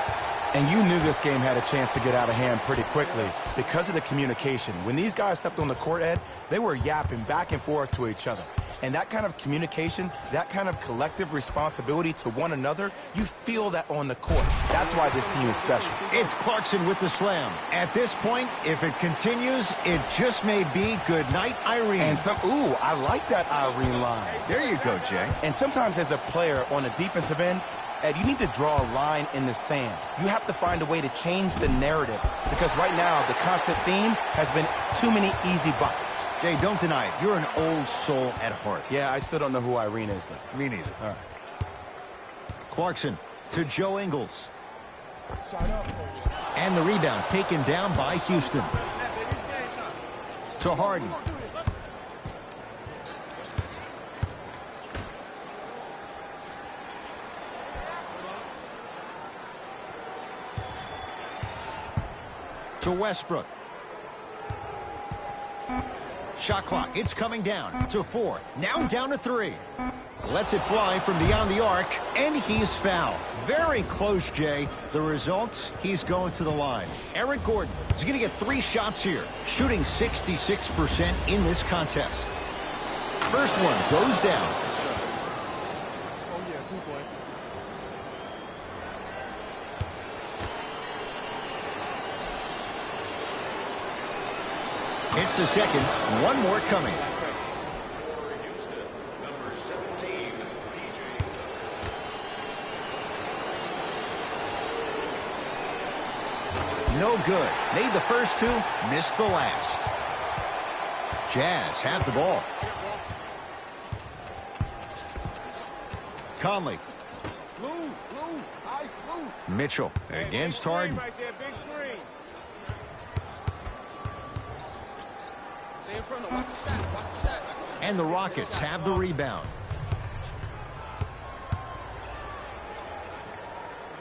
And you knew this game had a chance to get out of hand pretty quickly because of the communication. When these guys stepped on the court, Ed, they were yapping back and forth to each other. And that kind of communication, that kind of collective responsibility to one another, you feel that on the court. That's why this team is special. It's Clarkson with the slam. At this point, if it continues, it just may be good night, Irene. And ooh, I like that Irene line. There you go, Jay. And sometimes as a player on the defensive end, Ed, you need to draw a line in the sand. You have to find a way to change the narrative because right now the constant theme has been too many easy buckets. Jay, don't deny it. You're an old soul at heart. Yeah, I still don't know who Irene is, though. Me neither. All right. Clarkson to Joe Ingles. And the rebound taken down by Houston. To Harden. To Westbrook. Shot clock, it's coming down to 4. Now down to 3. Lets it fly from beyond the arc, and he's fouled. Very close, Jay. The result, he's going to the line. Eric Gordon is going to get 3 shots here, shooting 66% in this contest. First one goes down. Oh, yeah, 2 points. It's the second. One more coming. For Houston, number 17, No good. Made the first 2, missed the last. Jazz have the ball. Conley. Blue, ice blue. Mitchell against Harden. Right there, big screen. Stay in front of, watch the shot. And the Rockets have the rebound.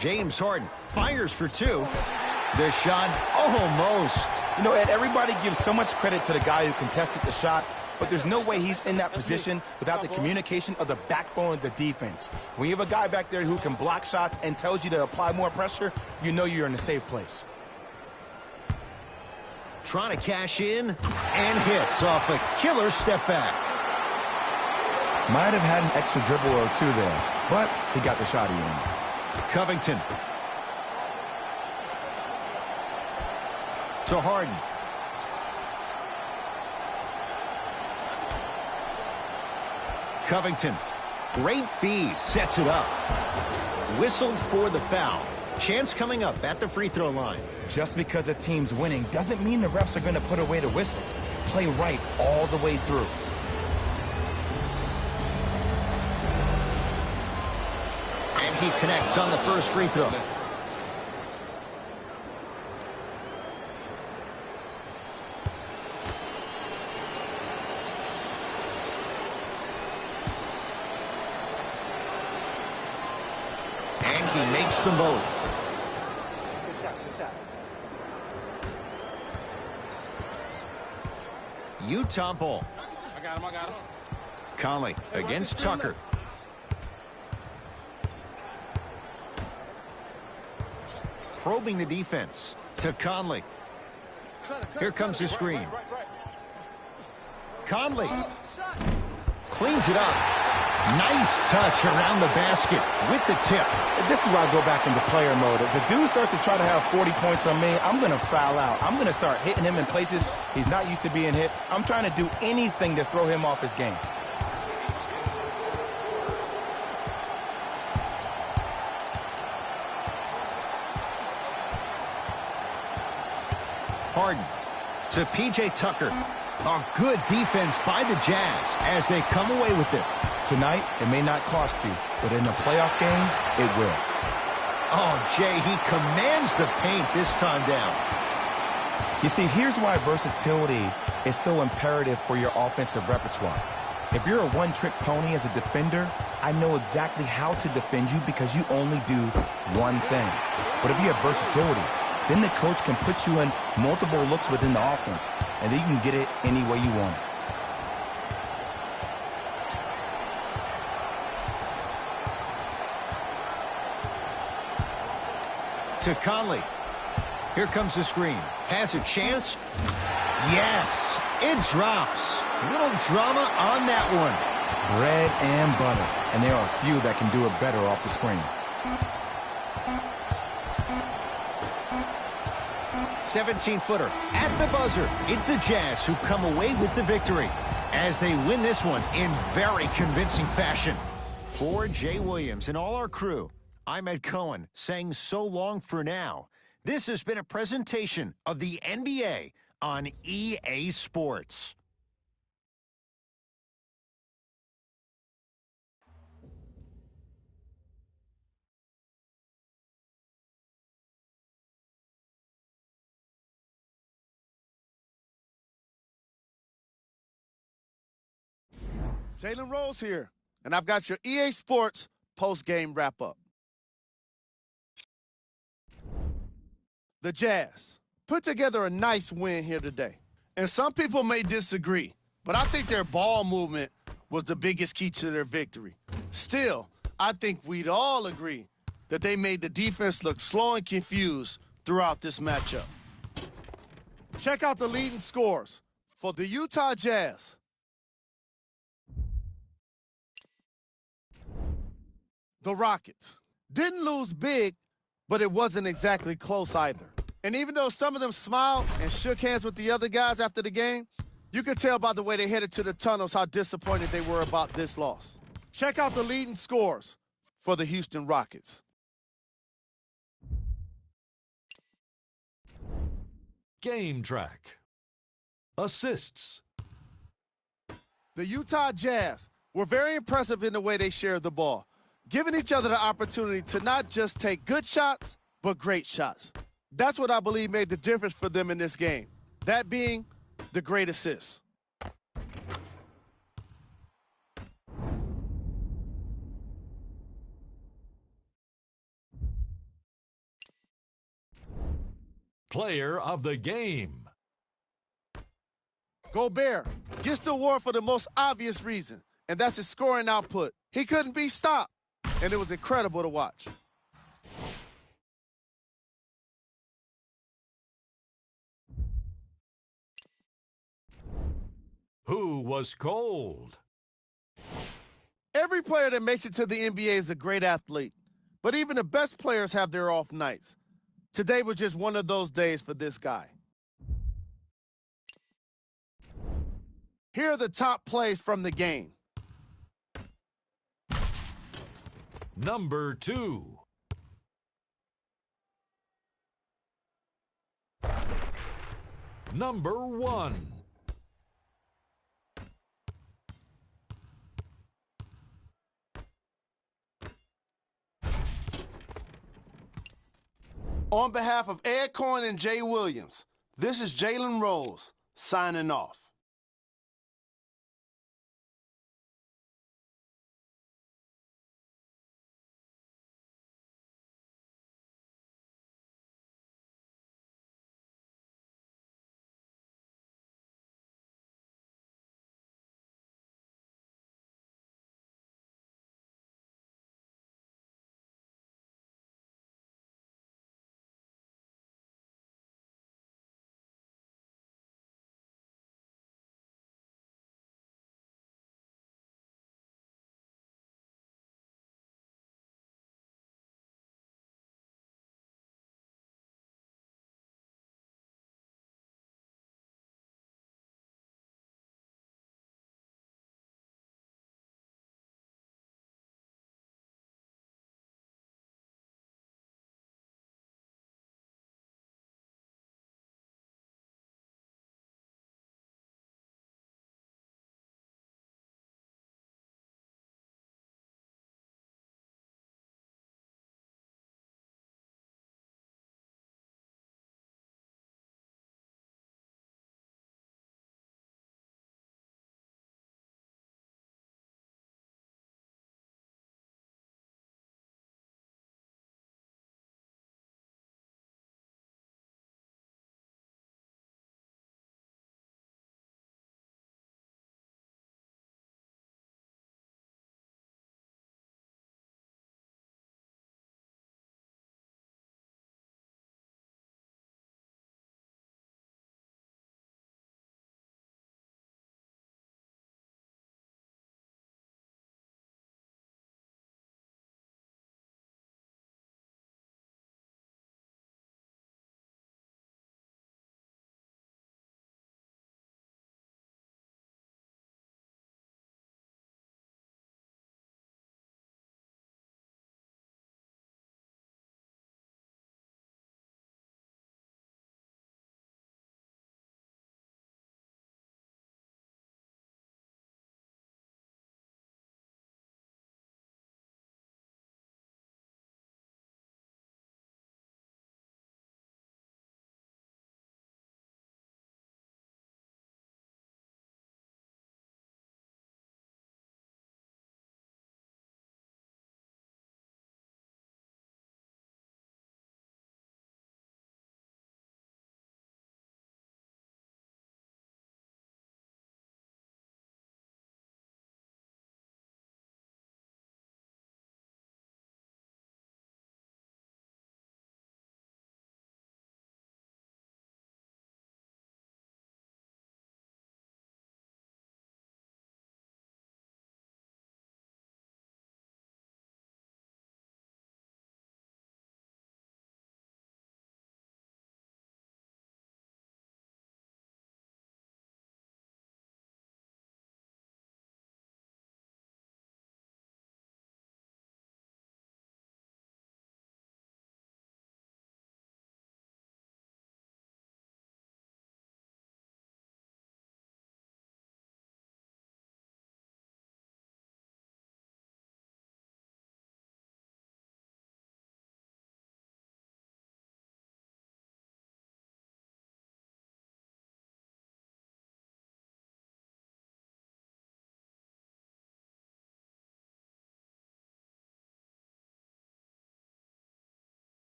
James Harden fires for 2. The shot almost. You know, Ed, everybody gives so much credit to the guy who contested the shot, but there's no way he's in that position without the communication of the backbone of the defense. When you have a guy back there who can block shots and tells you to apply more pressure, you know you're in a safe place. Trying to cash in and hits off a killer step back. Might have had an extra dribble or 2 there, but he got the shot he wanted. Covington. To Harden. Covington. Great feed. Sets it up. Whistled for the foul. Chance coming up at the free throw line. Just because a team's winning doesn't mean the refs are going to put away the whistle. Play right all the way through. And he connects on the first free throw. And he makes them both. Good shot. Utah ball. I got him. Conley against Tucker. Probing the defense to Conley. Here comes the screen. Conley cleans it up. Nice touch around the basket with the tip. This is where I go back into player mode. If the dude starts to try to have 40 points on me, I'm going to foul out. I'm going to start hitting him in places he's not used to being hit. I'm trying to do anything to throw him off his game. Harden to P.J. Tucker. A good defense by the Jazz as they come away with it. Tonight, it may not cost you, but in a playoff game, it will. Oh, Jay, he commands the paint this time down. You see, here's why versatility is so imperative for your offensive repertoire. If you're a one-trick pony as a defender, I know exactly how to defend you because you only do one thing. But if you have versatility, then the coach can put you in multiple looks within the offense, and then you can get it any way you want it. To Conley. Here comes the screen. Has a chance? Yes, it drops. Little drama on that one. Bread and butter, and there are a few that can do it better off the screen. 17-footer at the buzzer. It's the Jazz who come away with the victory as they win this one in very convincing fashion. For Jay Williams and all our crew, I'm Ed Cohen saying so long for now. This has been a presentation of the NBA on EA Sports. Jalen Rose here, and I've got your EA Sports post-game wrap-up. The Jazz put together a nice win here today. And some people may disagree, but I think their ball movement was the biggest key to their victory. Still, I think we'd all agree that they made the defense look slow and confused throughout this matchup. Check out the leading scores for the Utah Jazz. The Rockets didn't lose big, but it wasn't exactly close either. And even though some of them smiled and shook hands with the other guys after the game, you could tell by the way they headed to the tunnels how disappointed they were about this loss. Check out the leading scores for the Houston Rockets. Game track. Assists. The Utah Jazz were very impressive in the way they shared the ball, giving each other the opportunity to not just take good shots, but great shots. That's what I believe made the difference for them in this game, that being the great assists. Player of the game. Gobert gets the award for the most obvious reason, and that's his scoring output. He couldn't be stopped, and it was incredible to watch. Who was cold? Every player that makes it to the NBA is a great athlete, but even the best players have their off nights. Today was just one of those days for this guy. Here are the top plays from the game. Number 2. Number 1. On behalf of Ed Cohen and Jay Williams, this is Jalen Rose signing off.